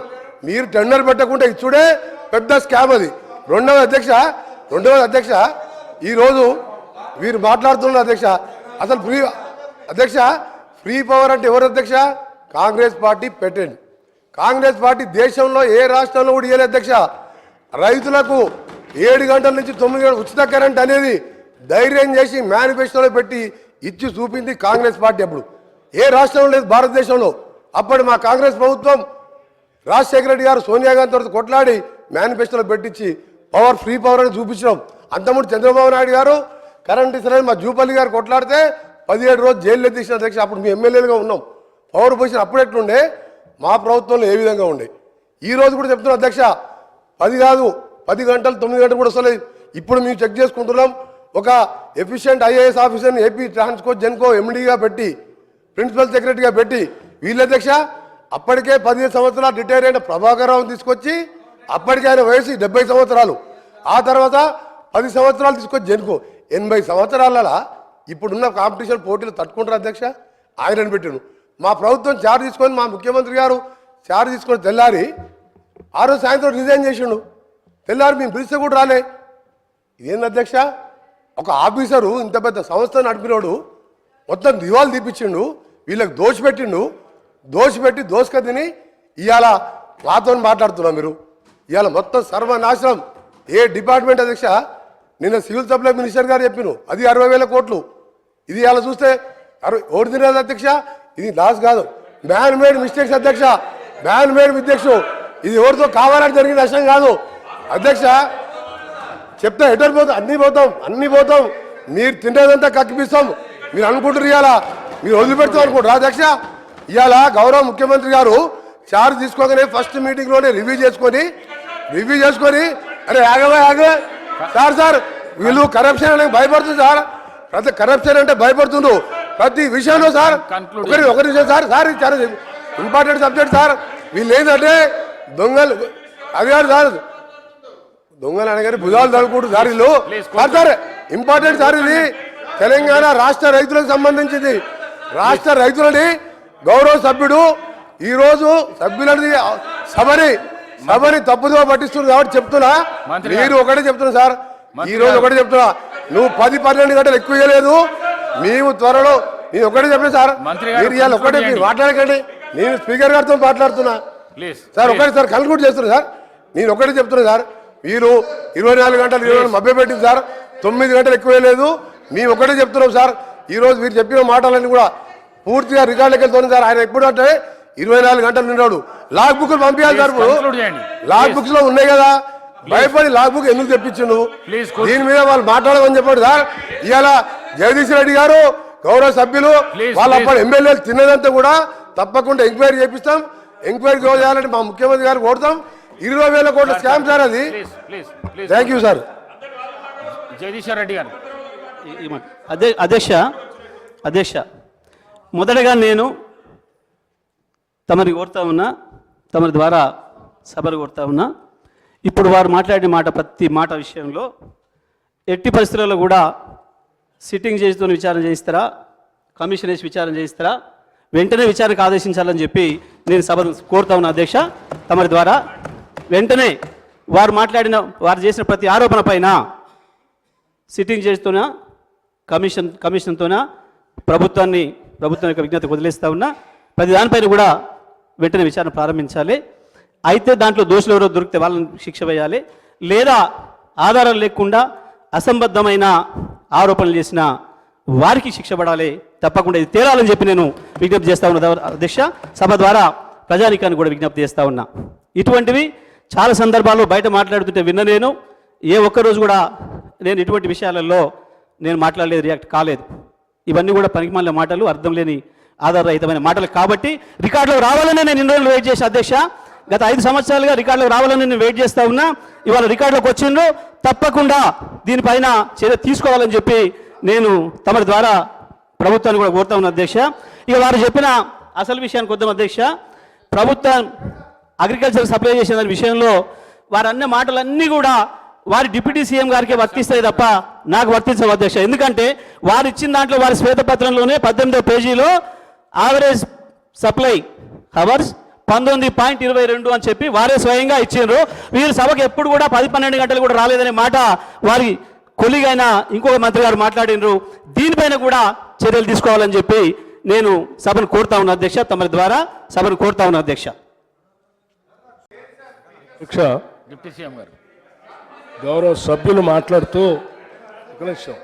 Speaker 3: మీరు టెండర్ పెట్టకుండా ఇచ్చుడే పెద్ద స్కామ్ అది. రెండవ అధ్యక్ష ఈరోజు వీరు మాట్లాడుతున్నారు అధ్యక్ష. అసలు ఫ్రీ పవర్ అంటే ఎవరు అధ్యక్ష? కాంగ్రెస్ పార్టీ పెట్టండి. కాంగ్రెస్ పార్టీ దేశంలో ఏ రాష్ట్రంలో కూడా ఇవ్వలేదు అధ్యక్ష. రైతులకు 7 గంటల నుంచి 9 గంటల ఉచిత కరెంట్ అనేది ధైర్యం చేసి మేనిఫెస్టోలో పెట్టి ఇచ్చి చూపింది కాంగ్రెస్ పార్టీ. అప్పుడు ఏ రాష్ట్రంలో లేదు భారతదేశంలో. అప్పుడు మా కాంగ్రెస్ ప్రభుత్వం రాజశేఖర రెడ్డి గారు సోనియా గాంధీ తోటి కొట్లాడి మేనిఫెస్టోలో పెట్టించి ఫ్రీ పవర్ అని చూపించడం. అంతకుముందు చంద్రబాబు నాయుడు గారు కరెంట్ ఇస్తారని మా జూపల్లి గారు కొట్లాడితే 17 రోజులు జైల్లో తీసిన అధ్యక్ష. అప్పుడు మీ ఎమ్మెల్యేలుగా ఉన్నాం. పవర్ పొజిషన్ అప్పుడు ఎట్లుండే, మా ప్రభుత్వంలో ఏ విధంగా ఉండే. ఈ రోజు కూడా చెప్తున్నాం అధ్యక్ష, 10 కాదు 10 గంటలు 9 గంటలు కూడా వస్తలేదు. ఇప్పుడు మేము చెక్ చేసుకుంటున్నాం. ఒక ఎఫిషియెంట్ ఐఏఎస్ ఆఫీసర్ని ఏపీ ట్రాన్స్కో జెన్కో ఎండీగా పెట్టి, ప్రిన్సిపల్ సెక్రటరీగా పెట్టి, వీళ్ళ అధ్యక్ష అప్పటికే 15 సంవత్సరాలు రిటైర్ అయిన ప్రభాకర్ రావుని తీసుకొచ్చి, అప్పటికే ఆయన వయసు 70 సంవత్సరాలు, ఆ తర్వాత 10 సంవత్సరాలు తీసుకొచ్చి జెన్కో 80 సంవత్సరాల ఇప్పుడున్న కాంపిటీషన్ పోటీలు తట్టుకుంటారు అధ్యక్ష. ఆయనను పెట్టాను. మా ప్రభుత్వం చార్జ్ తీసుకొని, మా ముఖ్యమంత్రి గారు చార్జ్ తీసుకొని తెల్లారి ఆ రోజు సాయంత్రం రిజైన్ చేసిండు. తెల్లారి మేము పిలిస్తే కూడా రాలే. ఇదేంది అధ్యక్ష? ఒక ఆఫీసరు ఇంత పెద్ద సంస్థ నడిపినోడు మొత్తం దివాలు తీపిచ్చిండు, వీళ్ళకి దోషపెట్టి దోసుక తిని ఇవాళ మాతో మాట్లాడుతున్నాం. మీరు ఇవాళ మొత్తం సర్వనాశనం. ఏ డిపార్ట్మెంట్ అధ్యక్ష? నిన్న సివిల్ సప్లై మినిస్టర్ గారు చెప్పిను, అది 60,000 కోట్లు. ఇది ఇవాళ చూస్తే ఓడి తినేది అధ్యక్ష. ఇది లాస్ కాదు, మ్యాన్ మేడ్ మిస్టేక్స్ అధ్యక్ష, మ్యాన్ మేడ్ మిస్టేక్స్. ఇది ఎవరితో కావాలని జరిగిన నష్టం కాదు అధ్యక్ష. చెప్తా ఎటర్ పోతాం, అన్ని పోతాం. మీరు తినేదంతా కక్కిపిస్తాం. మీరు అనుకుంటారు ఇవాళ మీరు వదిలిపెడతాం అనుకుంటారు అధ్యక్ష. ఇవాళ గౌరవ ముఖ్యమంత్రి గారు చార్జ్ తీసుకోగానే ఫస్ట్ మీటింగ్లోనే రివ్యూ చేసుకొని అరే ఆగవే సార్ వీళ్ళు కరప్షన్ అనేది భయపడుతుంది సార్. ప్రతి కరప్షన్ అంటే భయపడుతుండ్రు ప్రతి విషయంలో సార్. ఒకరి విషయం సార్ చాలా ఇంపార్టెంట్ సబ్జెక్ట్ సార్. వీళ్ళు ఏంటంటే దొంగలు, అది కాదు సార్, దొంగలు అనగానే భుజాలు తడుకుంటు సార్ వీళ్ళు సార్. ఇంపార్టెంట్ సార్ ఇది. తెలంగాణ రాష్ట్ర రైతులకు సంబంధించింది. రాష్ట్ర రైతులని గౌరవ సభ్యుడు ఈరోజు సభ్యులని సభని తప్పుదో పట్టిస్తున్నారు కాబట్టి చెప్తున్నా. మీరు ఒకటే చెప్తున్నా సార్, ఈ రోజు ఒకటే చెప్తున్నా, నువ్వు 10-12 గంటలు ఎక్కువ ఇవ్వలేదు. మేము త్వరలో నేను ఒకటే చెప్పిన సార్, మీరు ఇవాళ ఒకటే మీరు మాట్లాడకండి. నేను స్పీకర్ గారితో మాట్లాడుతున్నా సార్. ఒకటే సార్ కన్క్లూడ్ చేస్తున్నా సార్. నేను ఒకటే చెప్తున్నా సార్, మీరు 24 గంటలు మభ్య పెట్టింది సార్. 9 గంటలు ఎక్కువ లేదు. మేము ఒకటే చెప్తున్నాం సార్. ఈ రోజు మీరు చెప్పిన మాటలన్నీ కూడా పూర్తిగా రికార్డులకు వెళ్తున్నాం సార్. ఆయన ఎప్పుడు అంటే 24 గంటలు నిన్నాడు. లాగ్ బుక్లు పంపించాలి సార్. ఇప్పుడు లాగ్ బుక్స్ లో ఉన్నాయి కదా, భయపడి లాగ్ బుక్ ఎందుకు తెప్పించిండు? దీని మీద వాళ్ళు మాట్లాడమని చెప్పండి సార్. ఇవాళ జగదీష్ రెడ్డి గారు గౌరవ సభ్యులు వాళ్ళ అప్పుడు ఎమ్మెల్యేలు తిన్నదంతా కూడా తప్పకుండా ఎంక్వైరీ చేపిస్తాం. ఎంక్వైరీ చేయాలంటే మా ముఖ్యమంత్రి గారు కోరుతాం. 20,000 కోట్ల స్కామ్ సార్ అది. Thank you sir.
Speaker 1: Jagadish Reddy గారు.
Speaker 2: అధ్యక్ష మొదటగా నేను తమరి కోరుతా ఉన్నా, తమరి ద్వారా సభలు కోరుతా ఉన్నా. ఇప్పుడు వారు మాట్లాడిన ప్రతి మాట విషయంలో ఎట్టి పరిస్థితుల్లో కూడా సిట్టింగ్ చేస్తూ విచారణ చేయిస్తారా, కమిషన్ వేసి విచారణ చేయిస్తారా, వెంటనే విచారణకు ఆదేశించాలని చెప్పి నేను సభను కోరుతా ఉన్నా అధ్యక్ష. తమరి ద్వారా వెంటనే వారు చేసిన ప్రతి ఆరోపణ పైన సిట్టింగ్ చేస్తూనా కమిషన్తోనా ప్రభుత్వం యొక్క విజ్ఞతకు వదిలేస్తూ ఉన్నా. ప్రతి దానిపైన కూడా వెంటనే విచారణ ప్రారంభించాలి. అయితే దాంట్లో దోషులు ఎవరో దొరికితే వాళ్ళని శిక్ష వేయాలి. లేదా ఆధారాలు లేకుండా అసంబద్ధమైన ఆరోపణలు చేసిన వారికి శిక్ష పడాలి, తప్పకుండా ఇది తేలాలని చెప్పి నేను విజ్ఞప్తి చేస్తా ఉన్నా అధ్యక్ష. సభ ద్వారా ప్రజానికాన్ని కూడా విజ్ఞప్తి చేస్తా ఉన్నా. ఇటువంటివి చాలా సందర్భాల్లో బయట మాట్లాడుతుంటే విన్న నేను ఏ ఒక్కరోజు కూడా నేను ఇటువంటి విషయాలలో నేను మాట్లాడలేదు, రియాక్ట్ కాలేదు. ఇవన్నీ కూడా పనికిమాలిన మాటలు, అర్థం లేని ఆధారరహితమైన మాటలు కాబట్టి రికార్డులో రావాలని నేను ఇన్ని రోజులు వెయిట్ చేసి అధ్యక్ష. గత 5 సంవత్సరాలుగా రికార్డులో రావాలని నేను వెయిట్ చేస్తా ఉన్నా. ఇవాళ రికార్డులోకి వచ్చిండ్రు, తప్పకుండా దీనిపైన చర్య తీసుకోవాలని చెప్పి నేను తమ ద్వారా ప్రభుత్వాన్ని కూడా కోరుతా ఉన్నా అధ్యక్ష. ఇక వారు చెప్పిన అసలు విషయానికి వద్దాం అధ్యక్ష. ప్రభుత్వం అగ్రికల్చర్ సప్లై చేసిన దాని విషయంలో వారు అన్న మాటలన్నీ కూడా వారి డిప్యూటీ సీఎం గారికి వర్తిస్తాయి తప్ప నాకు వర్తించవు అధ్యక్ష. ఎందుకంటే వారు ఇచ్చిన దాంట్లో వారి శ్వేతపత్రంలోనే 18వ పేజీలో యావరేజ్ సప్లై అవర్స్ 19.22 అని చెప్పి వారే స్వయంగా ఇచ్చిండ్రు. వీరు సభకు ఎప్పుడు కూడా 10-12 గంటలు కూడా రాలేదనే మాట వారి కొలిగైన ఇంకొక మంత్రి గారు మాట్లాడినరు. దీనిపైన కూడా చర్యలు తీసుకోవాలని చెప్పి నేను సభను కోరుతా ఉన్నా అధ్యక్ష. తమ ద్వారా సభను కోరుతా ఉన్నా అధ్యక్ష.
Speaker 1: డిప్యూటీ సీఎం గారు
Speaker 4: గౌరవ సభ్యులు మాట్లాడుతూ ఒక నిమిషం.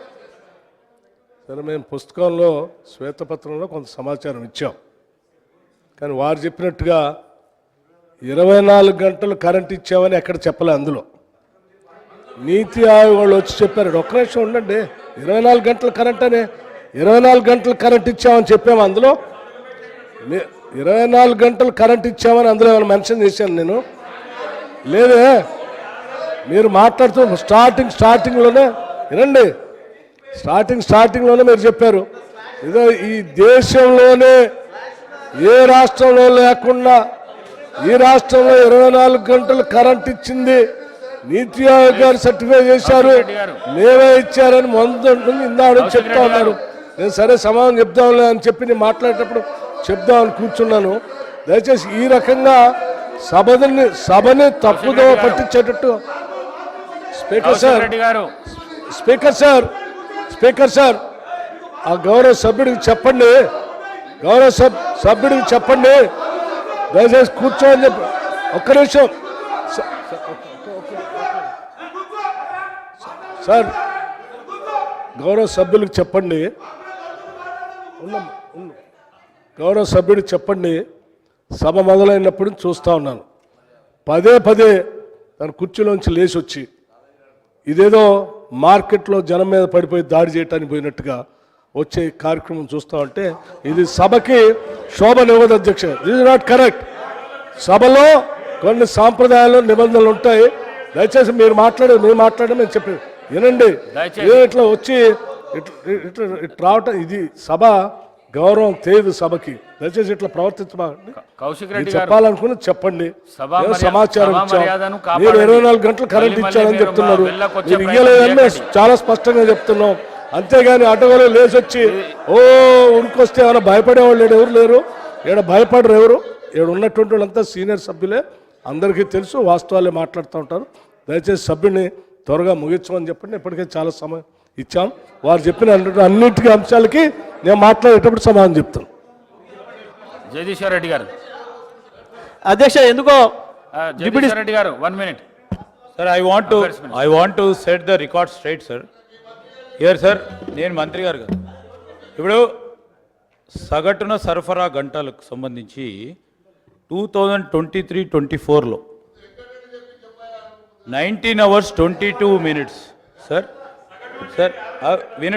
Speaker 4: సరే, మేము పుస్తకంలో శ్వేతపత్రంలో కొంత సమాచారం ఇచ్చాం, కానీ వారు చెప్పినట్టుగా 24 గంటలు కరెంట్ ఇచ్చామని ఎక్కడ చెప్పలే. అందులో నీతి ఆయోగ్ వాళ్ళు వచ్చి చెప్పారు, ఒక్క నిమిషం ఉండండి, 24 గంటల కరెంట్ అనే 24 గంటలు కరెంట్ ఇచ్చామని చెప్పాము. అందులో 24 గంటలు కరెంట్ ఇచ్చామని అందులో ఏమైనా మెన్షన్ చేశాను నేను? లేదే. మీరు మాట్లాడుతూ స్టార్టింగ్లోనే వినండి, స్టార్టింగ్లోనే మీరు చెప్పారు, ఇదో ఈ దేశంలోనే ఏ రాష్ట్రంలో లేకుండా ఈ రాష్ట్రంలో 24 గంటలు కరెంట్ ఇచ్చింది, నీతి ఆయోగ్ గారు సర్టిఫై చేశారు, మేమే ఇచ్చారని ఇందాడు చెప్తా ఉన్నారు. నేను సరే సమాధానం చెప్దాంలే అని చెప్పి నేను మాట్లాడేటప్పుడు చెప్దామని కూర్చున్నాను. దయచేసి ఈ రకంగా సభని తప్పుదో పట్టించేటట్టు స్పీకర్ సార్ ఆ గౌరవ సభ్యుడికి చెప్పండి, సభ్యుడికి చెప్పండి, దయచేసి కూర్చోని చెప్పి. ఒక్క నిమిషం సార్, గౌరవ సభ్యులకు చెప్పండి, గౌరవ సభ్యుడికి చెప్పండి. సభ మొదలైనప్పుడు చూస్తూ ఉన్నాను, పదే తన కుర్చీలోంచి లేచి వచ్చి ఇదేదో మార్కెట్లో జనం మీద పడిపోయి దాడి చేయడానికి పోయినట్టుగా వచ్చే కార్యక్రమం చూస్తూ ఉంటే ఇది సభకి శోభనివ్వదు అధ్యక్ష. This is not correct. సభలో కొన్ని సాంప్రదాయాలు నిబంధనలు ఉంటాయి. దయచేసి మీరు మాట్లాడడం నేను చెప్పేది వినండి. ఇట్లా వచ్చి ఇట్లా రావటం, ఇది సభ గౌరవం తెలియదు సభకి. దయచేసి ఇట్లా ప్రవర్తించబాకండి. చెప్పాలనుకుని చెప్పండి. సమాచారం ఇచ్చాం, మీరు 24 గంటలు కరెంట్ ఇచ్చారని చెప్తున్నారు, మీరు ఇయ్యలేదని చాలా స్పష్టంగా చెప్తున్నాం. అంతేగాని అటగోలు లేచొచ్చి ఉరికొస్తే ఏమైనా భయపడేవాళ్ళు ఎవరు లేరు. ఈడ భయపడరు ఎవరు. ఈడ ఉన్నటువంటి వాళ్ళంతా సీనియర్ సభ్యులే, అందరికీ తెలుసు, వాస్తవాలే మాట్లాడుతూ ఉంటారు. దయచేసి సభ్యుని త్వరగా ముగించమని చెప్పండి. ఇప్పటికే చాలా సమయం ఇచ్చాం. వారు చెప్పిన అన్నింటి అంశాలకి నేను మాట్లాడేటప్పుడు సమాధానం చెప్తాను.
Speaker 1: జగదీశ్వర్ రెడ్డి గారు
Speaker 2: అధ్యక్ష, ఎందుకో
Speaker 1: జగదీశ్వర్ రెడ్డి గారు 1 minute. Sir, I want to set the record straight sir. Here sir, నేను మంత్రి గారు కదా, ఇప్పుడు సగటున సరఫరా గంటలకు సంబంధించి 2023-24లో 19 hours 22 minutes సార్.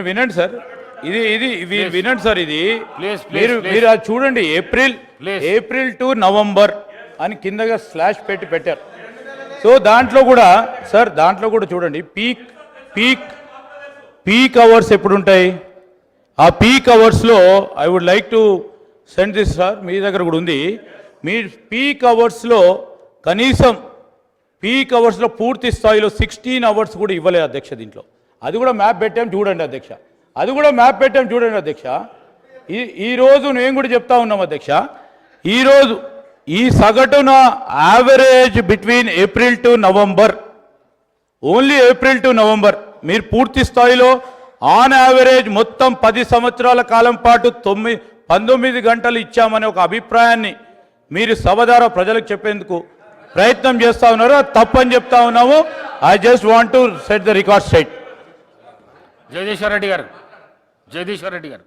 Speaker 1: వినండి సార్, ఇది వినండి సార్. ఇది మీరు అది చూడండి, ఏప్రిల్ టు నవంబర్ అని కిందగా స్లాష్ పెట్టారు. సో దాంట్లో కూడా సార్, చూడండి పీక్ అవర్స్ ఎప్పుడు ఉంటాయి. ఆ పీక్ అవర్స్లో I would like to send this sir, మీ దగ్గర కూడా ఉంది. మీ పీక్ అవర్స్లో కనీసం పూర్తి స్థాయిలో 16 hours కూడా ఇవ్వలేదు అధ్యక్ష. దీంట్లో అది కూడా మ్యాప్ పెట్టాం చూడండి అధ్యక్ష. ఈరోజు నేను కూడా చెప్తా ఉన్నాం అధ్యక్ష, ఈరోజు ఈ సగటున average between April to November, only April to November మీరు పూర్తి స్థాయిలో ఆన్ యావరేజ్ మొత్తం 10 సంవత్సరాల కాలం పాటు 19 గంటలు ఇచ్చామనే ఒక అభిప్రాయాన్ని మీరు సభ ద్వారా ప్రజలకు చెప్పేందుకు ప్రయత్నం చేస్తూ ఉన్నారు. అది తప్పని చెప్తా ఉన్నాము. I just want to set the record straight.
Speaker 5: Jagadishwar Reddy గారు
Speaker 1: జగదీశ్వర్ రెడ్డి గారు.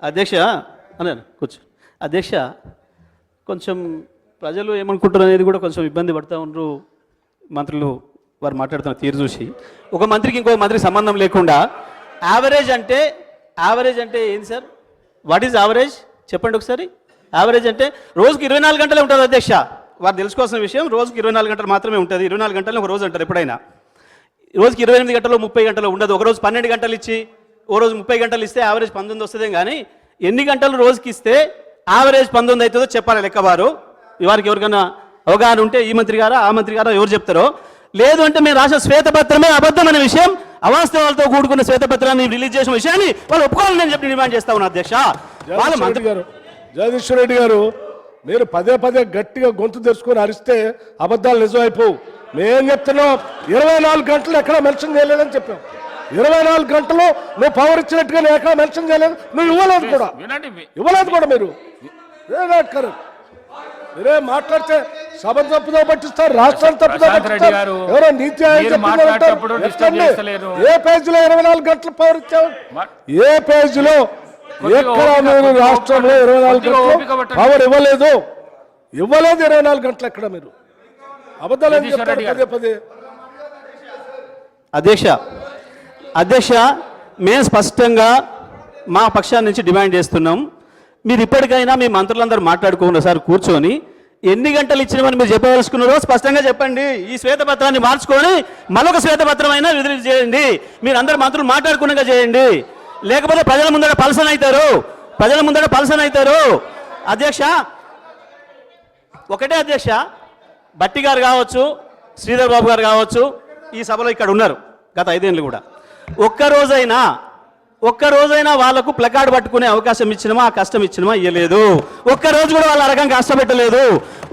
Speaker 2: అధ్యక్ష అన్నాను కూర్చో. అధ్యక్ష, కొంచెం ప్రజలు ఏమనుకుంటారు అనేది కూడా కొంచెం ఇబ్బంది పడుతూ ఉన్నారు. మంత్రులు వారు మాట్లాడుతున్న తీరు చూసి ఒక మంత్రికి ఇంకో మంత్రికి సంబంధం లేకుండా యావరేజ్ అంటే ఏంది సార్? వాట్ ఈజ్ యావరేజ్ చెప్పండి ఒకసారి. యావరేజ్ అంటే రోజుకి 24 గంటలే ఉంటుంది అధ్యక్ష. వారు తెలుసుకోవాల్సిన విషయం, రోజుకి 24 గంటలు మాత్రమే ఉంటుంది. 24 గంటలు ఒక రోజు అంటారు ఎప్పుడైనా. రోజుకి 28 గంటలు 30 గంటలు ఉండదు. ఒక రోజు 12 గంటలు ఇచ్చి ఓ రోజు 30 గంటలు ఇస్తే యావరేజ్ 19 వస్తుందే కానీ ఎన్ని గంటలు రోజుకి ఇస్తే యావరేజ్ 19 అవుతుందో చెప్పాలి లెక్కవారు. వారికి ఎవరికైనా అవగాహన ఉంటే ఈ మంత్రి గారా ఆ మంత్రి గారా ఎవరు చెప్తారో. లేదు అంటే మేము రాసిన శ్వేతపత్రమే అబద్ధం అనే విషయం, అవాస్తవాలతో కూడుకున్న శ్వేతపత్రాన్ని రిలీజ్ చేసిన విషయాన్ని వాళ్ళు ఒప్పుకోవాలని నేను చెప్పి డిమాండ్ చేస్తా ఉన్నా అధ్యక్ష. వాళ్ళ మంత్రి గారు
Speaker 4: జగదీశ్వర్ రెడ్డి గారు, మీరు పదే పదే గట్టిగా గొంతు తెరుచుకొని అరిస్తే అబద్ధాలు నిజమైపోవు. మేం చెప్తున్నాం 24 గంటలు ఎక్కడ మెన్షన్ చేయలేదని చెప్పాం. 24 గంటలు నువ్వు పవర్ ఇచ్చినట్టుగా నేను ఎక్కడ మెన్షన్ చేయలేదు. నువ్వు ఇవ్వలేదు కూడా మీరు. మీరే మాట్లాడితే సభ తప్పుదో పట్టిస్తారు, రాష్ట్రాన్ని తప్పుదో పట్టిస్తారు. ఎవరో నీతి ఆయోగ్ ఏ పేజీలో 24 గంటలు పవర్ ఇచ్చావు? ఏ పేజీలో ఎక్కడ మీరు రాష్ట్రంలో 24 గంటలు పవర్ ఇవ్వలేదు? 24 గంటలు ఎక్కడ మీరు అబద్ధాలు చెప్తారు పదే పదే.
Speaker 2: అధ్యక్ష, మేము స్పష్టంగా మా పక్షాన్ని నుంచి డిమాండ్ చేస్తున్నాం. మీరు ఇప్పటికైనా మీ మంత్రులందరూ మాట్లాడుకున్న సార్ కూర్చొని ఎన్ని గంటలు ఇచ్చినామని మీరు చెప్పదలుచుకున్నారో స్పష్టంగా చెప్పండి. ఈ శ్వేతపత్రాన్ని మార్చుకొని మరొక శ్వేతపత్రం అయినా విడుదల చేయండి. మీరు అందరు మంత్రులు మాట్లాడుకున్నాగా చేయండి. లేకపోతే ప్రజల ముందర పలసన అవుతారు. అధ్యక్ష, ఒకటే అధ్యక్ష, భట్టి గారు కావచ్చు, శ్రీధర్ బాబు గారు కావచ్చు, ఈ సభలో ఇక్కడ ఉన్నారు గత 5 ఏళ్ళు కూడా. ఒక్కరోజైనా వాళ్ళకు ప్లకార్డు పట్టుకునే అవకాశం ఇచ్చినమా, ఆ కష్టం ఇచ్చినమా? ఇవ్వలేదు. ఒక్కరోజు కూడా వాళ్ళ రకం కష్టపెట్టలేదు.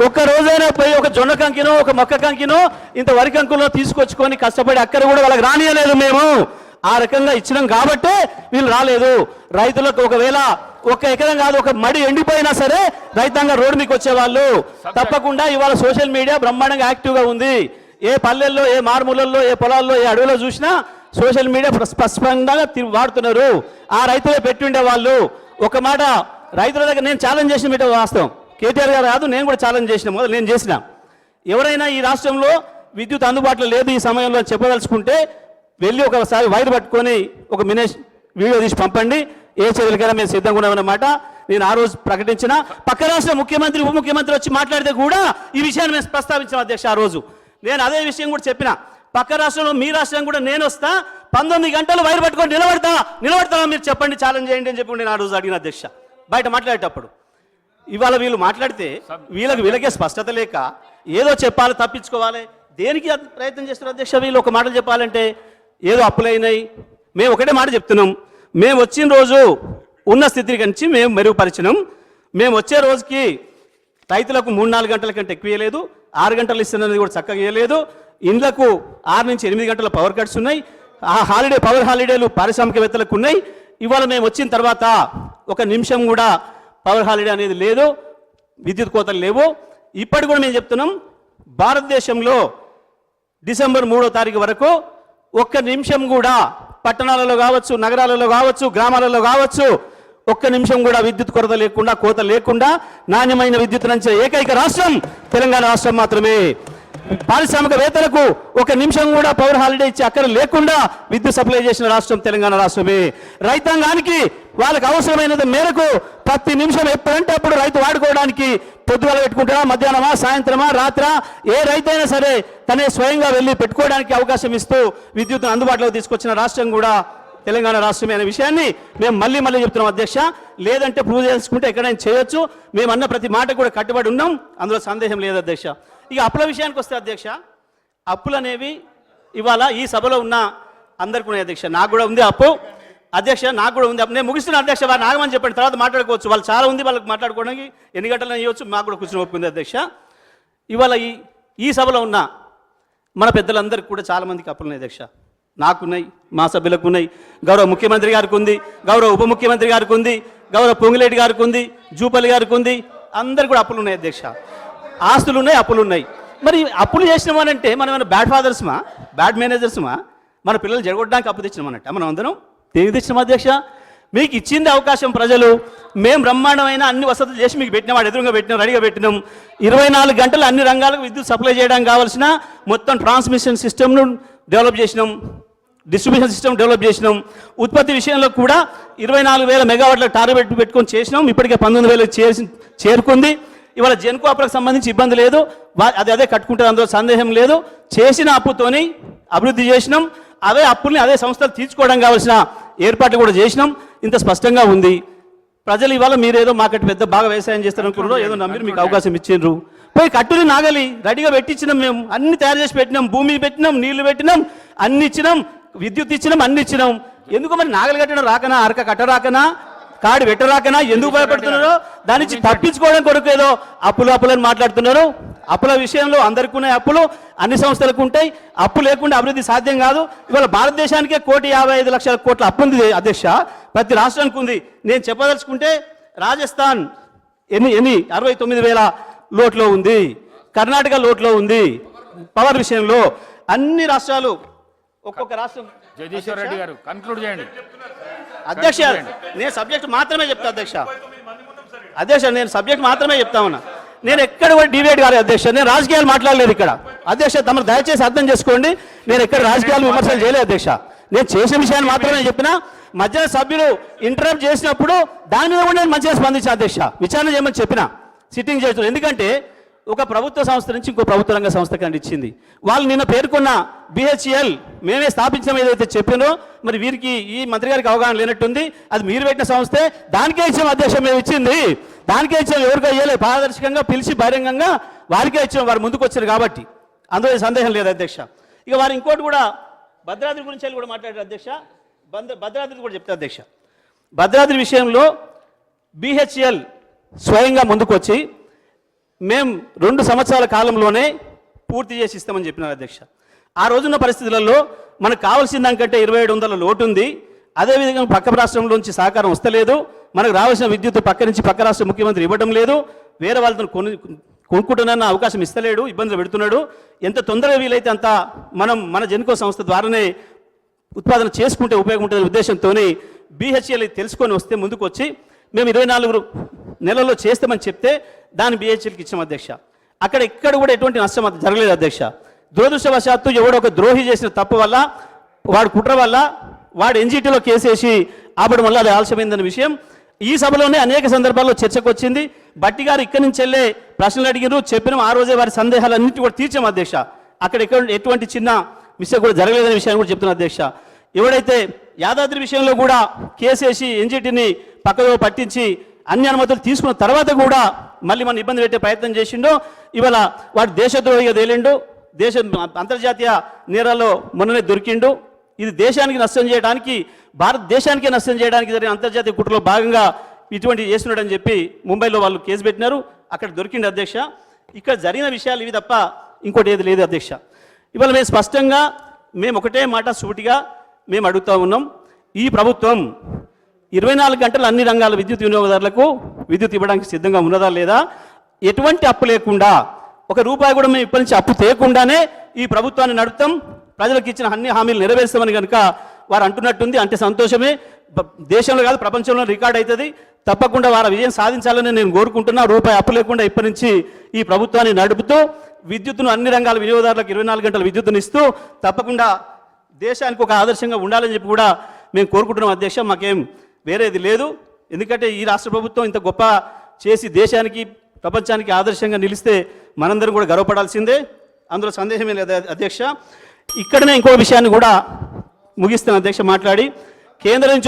Speaker 2: ఒక్కరోజైనా పోయి ఒక జొన్న కంకినో ఒక మొక్క కంకినో ఇంత వరి కంకులో తీసుకొచ్చుకొని కష్టపడి అక్కడ కూడా వాళ్ళకి రానియలేదు. మేము ఆ రకంగా ఇచ్చినాం కాబట్టే వీళ్ళు రాలేదు. రైతులకు ఒకవేళ 1 ఎకరం కాదు, ఒక మడి ఎండిపోయినా సరే రైతాంగం రోడ్డు మీకు వచ్చేవాళ్ళు. తప్పకుండా ఇవాళ సోషల్ మీడియా బ్రహ్మాండంగా యాక్టివ్గా ఉంది. ఏ పల్లెల్లో, ఏ మారుమూలల్లో, ఏ పొలాల్లో, ఏ అడవిలో చూసినా సోషల్ మీడియా స్పష్టంగా వాడుతున్నారు. ఆ రైతులే పెట్టుండే వాళ్ళు. ఒక మాట రైతుల దగ్గర నేను ఛాలెంజ్ చేసిన మీట వాస్తవం. కేటీఆర్ గారు కాదు, నేను కూడా ఛాలెంజ్ చేసిన, మొదలు నేను చేసిన. ఎవరైనా ఈ రాష్ట్రంలో విద్యుత్ అందుబాటులో లేదు ఈ సమయంలో చెప్పదలుచుకుంటే వెళ్ళి ఒకసారి వైర్ పట్టుకొని ఒక వీడియో తీసి పంపండి. ఏ చర్యలకైనా మేము సిద్ధంగా ఉన్నామన్నమాట నేను ఆ రోజు ప్రకటించిన. పక్క రాష్ట్ర ముఖ్యమంత్రి, ఉప ముఖ్యమంత్రి వచ్చి మాట్లాడితే కూడా ఈ విషయాన్ని మేము ప్రస్తావించాం అధ్యక్ష. ఆ రోజు నేను అదే విషయం కూడా చెప్పిన. పక్క రాష్ట్రంలో మీ రాష్ట్రం కూడా నేను వస్తా, 19 గంటలు వైర్ పట్టుకొని నిలబడతా మీరు చెప్పండి, ఛాలెంజ్ చేయండి అని చెప్పి నేను ఆ రోజు అడిగిన అధ్యక్ష బయట మాట్లాడేటప్పుడు. ఇవాళ వీళ్ళు మాట్లాడితే వీళ్ళకే స్పష్టత లేక ఏదో చెప్పాలి, తప్పించుకోవాలి. దేనికి ప్రయత్నం చేస్తున్నారు అధ్యక్ష? వీళ్ళు ఒక మాట చెప్పాలంటే ఏదో అప్పులైనాయి. మేము ఒకటే మాట చెప్తున్నాం, మేము వచ్చిన రోజు ఉన్న స్థితిని కంచి మేము మెరుగుపరిచినాం. మేము వచ్చే రోజుకి రైతులకు 3-4 గంటల కంటే ఎక్కువ ఇవ్వలేదు, 6 గంటలు ఇస్తున్నది కూడా చక్కగా ఇవ్వలేదు. ఇండ్లకు 6 నుంచి 8 గంటల పవర్ కట్స్ ఉన్నాయి. ఆ పవర్ హాలిడేలు పారిశ్రామికవేత్తలకు ఉన్నాయి. ఇవాళ మేము వచ్చిన తర్వాత 1 నిమిషం కూడా పవర్ హాలిడే అనేది లేదు, విద్యుత్ కోతలు లేవు. ఇప్పటి కూడా మేము చెప్తున్నాం, భారతదేశంలో డిసెంబర్ 3వ తారీఖు వరకు 1 నిమిషం కూడా పట్టణాలలో కావచ్చు, నగరాలలో కావచ్చు, గ్రామాలలో కావచ్చు, 1 నిమిషం కూడా విద్యుత్ కొరత లేకుండా, కోత లేకుండా నాణ్యమైన విద్యుత్ నంచే ఏకైక రాష్ట్రం తెలంగాణ రాష్ట్రం మాత్రమే. పారిశ్రామికవేత్తలకు 1 నిమిషం కూడా పవర్ హాలిడే ఇచ్చి అక్కడ లేకుండా విద్యుత్ సప్లై చేసిన రాష్ట్రం తెలంగాణ రాష్ట్రమే. రైతాంగానికి వాళ్ళకి అవసరమైనది మేరకు ప్రతి నిమిషం ఎప్పుడంటే అప్పుడు రైతు వాడుకోవడానికి పొద్దుగల పెట్టుకుంటారా, మధ్యాహ్నమా, సాయంత్రమా, రాత్రా, ఏ రైతైనా సరే తనే స్వయంగా వెళ్ళి పెట్టుకోవడానికి అవకాశం ఇస్తూ విద్యుత్తును అందుబాటులోకి తీసుకొచ్చిన రాష్ట్రం కూడా తెలంగాణ రాష్ట్రమే అనే విషయాన్ని మేము మళ్ళీ చెప్తున్నాం అధ్యక్ష. లేదంటే ప్రూవ్ చేసుకుంటే ఎక్కడైనా చేయొచ్చు. మేము అన్న ప్రతి మాట కూడా కట్టుబడి ఉన్నాం, అందులో సందేహం లేదు అధ్యక్ష. ఇక అప్పుల విషయానికి వస్తే అధ్యక్ష, అప్పులు అనేవి ఇవాళ ఈ సభలో ఉన్న అందరికీ ఉన్నాయి అధ్యక్ష. నాకు కూడా ఉంది అప్పు అధ్యక్ష, నాకు కూడా ఉంది. నేను ముగిస్తున్న అధ్యక్ష, వారు నాగమని చెప్పండి, తర్వాత మాట్లాడుకోవచ్చు. వాళ్ళు చాలా ఉంది, వాళ్ళకి మాట్లాడుకోవడానికి ఎన్ని గంటలు ఇవ్వచ్చు, మాకు కూడా కూర్చొని ఒప్పుకుంది అధ్యక్ష. ఇవాళ ఈ సభలో ఉన్న మన పెద్దలందరికీ కూడా చాలామందికి అప్పులు ఉన్నాయి అధ్యక్ష. నాకున్నాయి, మా సభ్యులకు ఉన్నాయి, గౌరవ ముఖ్యమంత్రి గారికి ఉంది, గౌరవ ఉప ముఖ్యమంత్రి గారికి ఉంది, గౌరవ పొంగులేటి గారికి ఉంది, జూపల్లి గారికి ఉంది. అందరు కూడా అప్పులు ఉన్నాయి అధ్యక్ష. ఆస్తులు ఉన్నాయి, అప్పులు ఉన్నాయి. మరి అప్పులు చేసినామనంటే మనం ఏమైనా బ్యాడ్ ఫాదర్స్మా, బ్యాడ్ మేనేజర్స్మా? మన పిల్లలు జరగొట్టడానికి అప్పు తెచ్చినామన్నట్ట మనం అందరం దేనికి తెచ్చినాం అధ్యక్ష? మీకు ఇచ్చింది అవకాశం ప్రజలు. మేము బ్రహ్మాండమైన అన్ని వసతులు చేసి మీకు పెట్టినాం, వాడు ఎదురుగా పెట్టినాం, రెడీగా పెట్టినాం. 24 గంటలు అన్ని రంగాలకు విద్యుత్ సప్లై చేయడానికి కావాల్సిన మొత్తం ట్రాన్స్మిషన్ సిస్టమ్ను డెవలప్ చేసినాం, డిస్ట్రిబ్యూషన్ సిస్టమ్ డెవలప్ చేసినాం. ఉత్పత్తి విషయంలో కూడా 24,000 మెగావాట్ల టార్గెట్ పెట్టుకొని చేసినాం. ఇప్పటికే 19,000 చేరుకుంది. ఇవాళ జెన్కో అప్పులకు సంబంధించి ఇబ్బంది లేదు, అదే కట్టుకుంటారు, అందులో సందేహం లేదు. చేసిన అప్పుతోని అభివృద్ధి చేసినాం. అవే అప్పుల్ని అదే సంస్థలు తీర్చుకోవడం కావాల్సిన ఏర్పాట్లు కూడా చేసినాం. ఇంత స్పష్టంగా ఉంది. ప్రజలు ఇవాళ మీరేదో మాకట్టు పెద్ద బాగా వ్యవసాయం చేస్తారనుకున్నారో ఏదో నమ్మిరు, మీకు అవకాశం ఇచ్చిండ్రు. పోయి కట్టుని నాగలి రెడీగా పెట్టించినాం, మేము అన్ని తయారు చేసి పెట్టినాం, భూమి పెట్టినాం, నీళ్లు పెట్టినాం, అన్ని ఇచ్చినాం, విద్యుత్ ఇచ్చినాం, అన్ని ఇచ్చినాం. ఎందుకు మరి నాగలి కట్టడం రాకనా, అరక కట్టరాకనా, కాడి పెట్టరాకనా, ఎందుకు భయపడుతున్నారో దాని నుంచి తప్పించుకోవడం కొరకు ఏదో అప్పులని మాట్లాడుతున్నారు. అప్పుల విషయంలో అందరికీ ఉన్నాయి అప్పులు, అన్ని సంస్థలకు ఉంటాయి. అప్పు లేకుండా అభివృద్ధి సాధ్యం కాదు. ఇవాళ భారతదేశానికే 1,55,00,000 కోట్ల అప్పు ఉంది అధ్యక్ష, ప్రతి రాష్ట్రానికి ఉంది. నేను చెప్పదలుచుకుంటే రాజస్థాన్ ఎన్ని 69,000 లోట్లో ఉంది, కర్ణాటక లోట్లో ఉంది. పవర్ విషయంలో అన్ని రాష్ట్రాలు, ఒక్కొక్క రాష్ట్రం.
Speaker 1: జగదీశ్వర్ రెడ్డి గారు కన్క్లూడ్ చేయండి
Speaker 2: అధ్యక్ష. నేను సబ్జెక్ట్ మాత్రమే చెప్తా అధ్యక్ష. నేను సబ్జెక్ట్ మాత్రమే చెప్తా ఉన్నా. నేను ఎక్కడ కూడా డిబేట్ కాలేదు అధ్యక్ష. నేను రాజకీయాలు మాట్లాడలేదు ఇక్కడ అధ్యక్ష. తమరు దయచేసి అర్థం చేసుకోండి, నేను ఎక్కడ రాజకీయాలు విమర్శలు చేయలేదు అధ్యక్ష. నేను చేసిన విషయాన్ని మాత్రమే చెప్పిన. మధ్య సభ్యులు ఇంటరప్ట్ చేసినప్పుడు దాని మీద కూడా నేను మంచిగా స్పందించిన అధ్యక్ష. విచారణ చేయమని చెప్పిన సిట్టింగ్ చేస్తున్నారు. ఎందుకంటే ఒక ప్రభుత్వ సంస్థ నుంచి ఇంకో ప్రభుత్వ రంగ సంస్థ కంటే ఇచ్చింది. వాళ్ళు నిన్న పేర్కొన్న BHEL మేమే స్థాపించడం ఏదైతే చెప్పినో, మరి వీరికి ఈ మంత్రి గారికి అవగాహన లేనట్టుంది. అది మీరు పెట్టిన సంస్థే, దానికే ఇచ్చాం అధ్యక్ష. మేము ఇచ్చింది దానికే ఇచ్చాం, ఎవరికో ఇవ్వలేదు. పారదర్శకంగా పిలిచి బహిరంగంగా వారికే ఇచ్చాం, వారు ముందుకు వచ్చారు కాబట్టి అందులో సందేహం లేదు అధ్యక్ష. ఇక వారు ఇంకోటి కూడా భద్రాద్రి గురించి కూడా మాట్లాడారు అధ్యక్ష. భద్రాద్రి కూడా చెప్తారు అధ్యక్ష. భద్రాద్రి విషయంలో BHEL స్వయంగా ముందుకు వచ్చి మేము 2 సంవత్సరాల కాలంలోనే పూర్తి చేసి ఇస్తామని చెప్పినారు అధ్యక్ష. ఆ రోజున్న పరిస్థితులలో మనకు కావాల్సిన దానికంటే 2,700 లోటు ఉంది. అదేవిధంగా పక్క రాష్ట్రంలోంచి సహకారం వస్తలేదు. మనకు రావాల్సిన విద్యుత్ పక్క నుంచి పక్క రాష్ట్ర ముఖ్యమంత్రి ఇవ్వడం లేదు. వేరే వాళ్ళతో కొనుక్కుంటున్న అవకాశం ఇస్తలేడు, ఇబ్బందులు పెడుతున్నాడు. ఎంత తొందరగా వీలైతే అంత మన జెన్కో సంస్థ ద్వారానే ఉత్పాదన చేసుకుంటే ఉపయోగం ఉంటుందనే ఉద్దేశంతో BHEL తెలుసుకొని వస్తే ముందుకు వచ్చి మేము 24 నెలల్లో చేస్తామని చెప్తే దాన్ని BHELకి ఇచ్చాం అధ్యక్ష. అక్కడ ఎక్కడ కూడా ఎటువంటి నష్టం జరగలేదు అధ్యక్ష. దురదృష్టవశాత్తు ఎవడో ఒక ద్రోహి చేసిన తప్పు వల్ల, వాడు కుట్ర వల్ల, వాడు NGTలో కేసేసి ఆపడం వల్ల అది ఆలస్యమైందన్న విషయం ఈ సభలోనే అనేక సందర్భాల్లో చర్చకు వచ్చింది. బట్టి గారు ఇక్కడి నుంచి వెళ్ళే ప్రశ్నలు అడిగినారు, చెప్పినాం. ఆ రోజే వారి సందేహాలన్నింటి కూడా తీర్చాం అధ్యక్ష. అక్కడ ఎటువంటి చిన్న మిస్టేక్ కూడా జరగలేదనే విషయాన్ని కూడా చెప్తున్నా అధ్యక్ష. ఎవడైతే యాదాద్రి విషయంలో కూడా కేసేసి NGTని పక్కదో పట్టించి అన్ని అనుమతులు తీసుకున్న తర్వాత కూడా మళ్ళీ మన ఇబ్బంది పెట్టే ప్రయత్నం చేసిండో, ఇవాళ వాడు దేశద్రోహిగా తేలిండు, అంతర్జాతీయ నేరాల్లో మొన్ననే దొరికిండు. ఇది దేశానికి నష్టం చేయడానికి, భారతదేశానికే నష్టం చేయడానికి జరిగిన అంతర్జాతీయ కుట్రలో భాగంగా ఇటువంటి చేస్తున్నాడని చెప్పి ముంబైలో వాళ్ళు కేసు పెట్టినారు. అక్కడ దొరికిండు అధ్యక్ష. ఇక్కడ జరిగిన విషయాలు ఇవి తప్ప ఇంకోటి ఏది లేదు అధ్యక్ష. ఇవాళ మేము స్పష్టంగా ఒకటే మాట సూటిగా మేము అడుగుతా ఉన్నాం. ఈ ప్రభుత్వం 24 గంటలు అన్ని రంగాల విద్యుత్ వినియోగదారులకు విద్యుత్ ఇవ్వడానికి సిద్ధంగా ఉన్నదా లేదా? ఎటువంటి అప్పు లేకుండా, ₹1 కూడా మేము ఇప్పటి నుంచి అప్పు తేకుండానే ఈ ప్రభుత్వాన్ని నడుపుతాం, ప్రజలకు ఇచ్చిన అన్ని హామీలు నెరవేరుస్తామని కనుక వారు అంటున్నట్టుంది. అంటే సంతోషమే. దేశంలో కాదు ప్రపంచంలో రికార్డ్ అవుతుంది. తప్పకుండా వారు విజయం సాధించాలని నేను కోరుకుంటున్నా. ₹1 అప్పు లేకుండా ఇప్పటి నుంచి ఈ ప్రభుత్వాన్ని నడుపుతూ విద్యుత్తును అన్ని రంగాల వినియోగదారులకు 24 గంటల విద్యుత్తును ఇస్తూ తప్పకుండా దేశానికి ఒక ఆదర్శంగా ఉండాలని చెప్పి కూడా మేము కోరుకుంటున్నాం అధ్యక్ష. మాకేం వేరేది లేదు. ఎందుకంటే ఈ రాష్ట్ర ప్రభుత్వం ఇంత గొప్ప చేసి దేశానికి ప్రపంచానికి ఆదర్శంగా నిలిస్తే మనందరం కూడా గర్వపడాల్సిందే, అందులో సందేహమే లేదు అధ్యక్ష. ఇక్కడనే ఇంకో విషయాన్ని కూడా ముగిస్తాను అధ్యక్ష మాట్లాడి. కేంద్రం నుంచి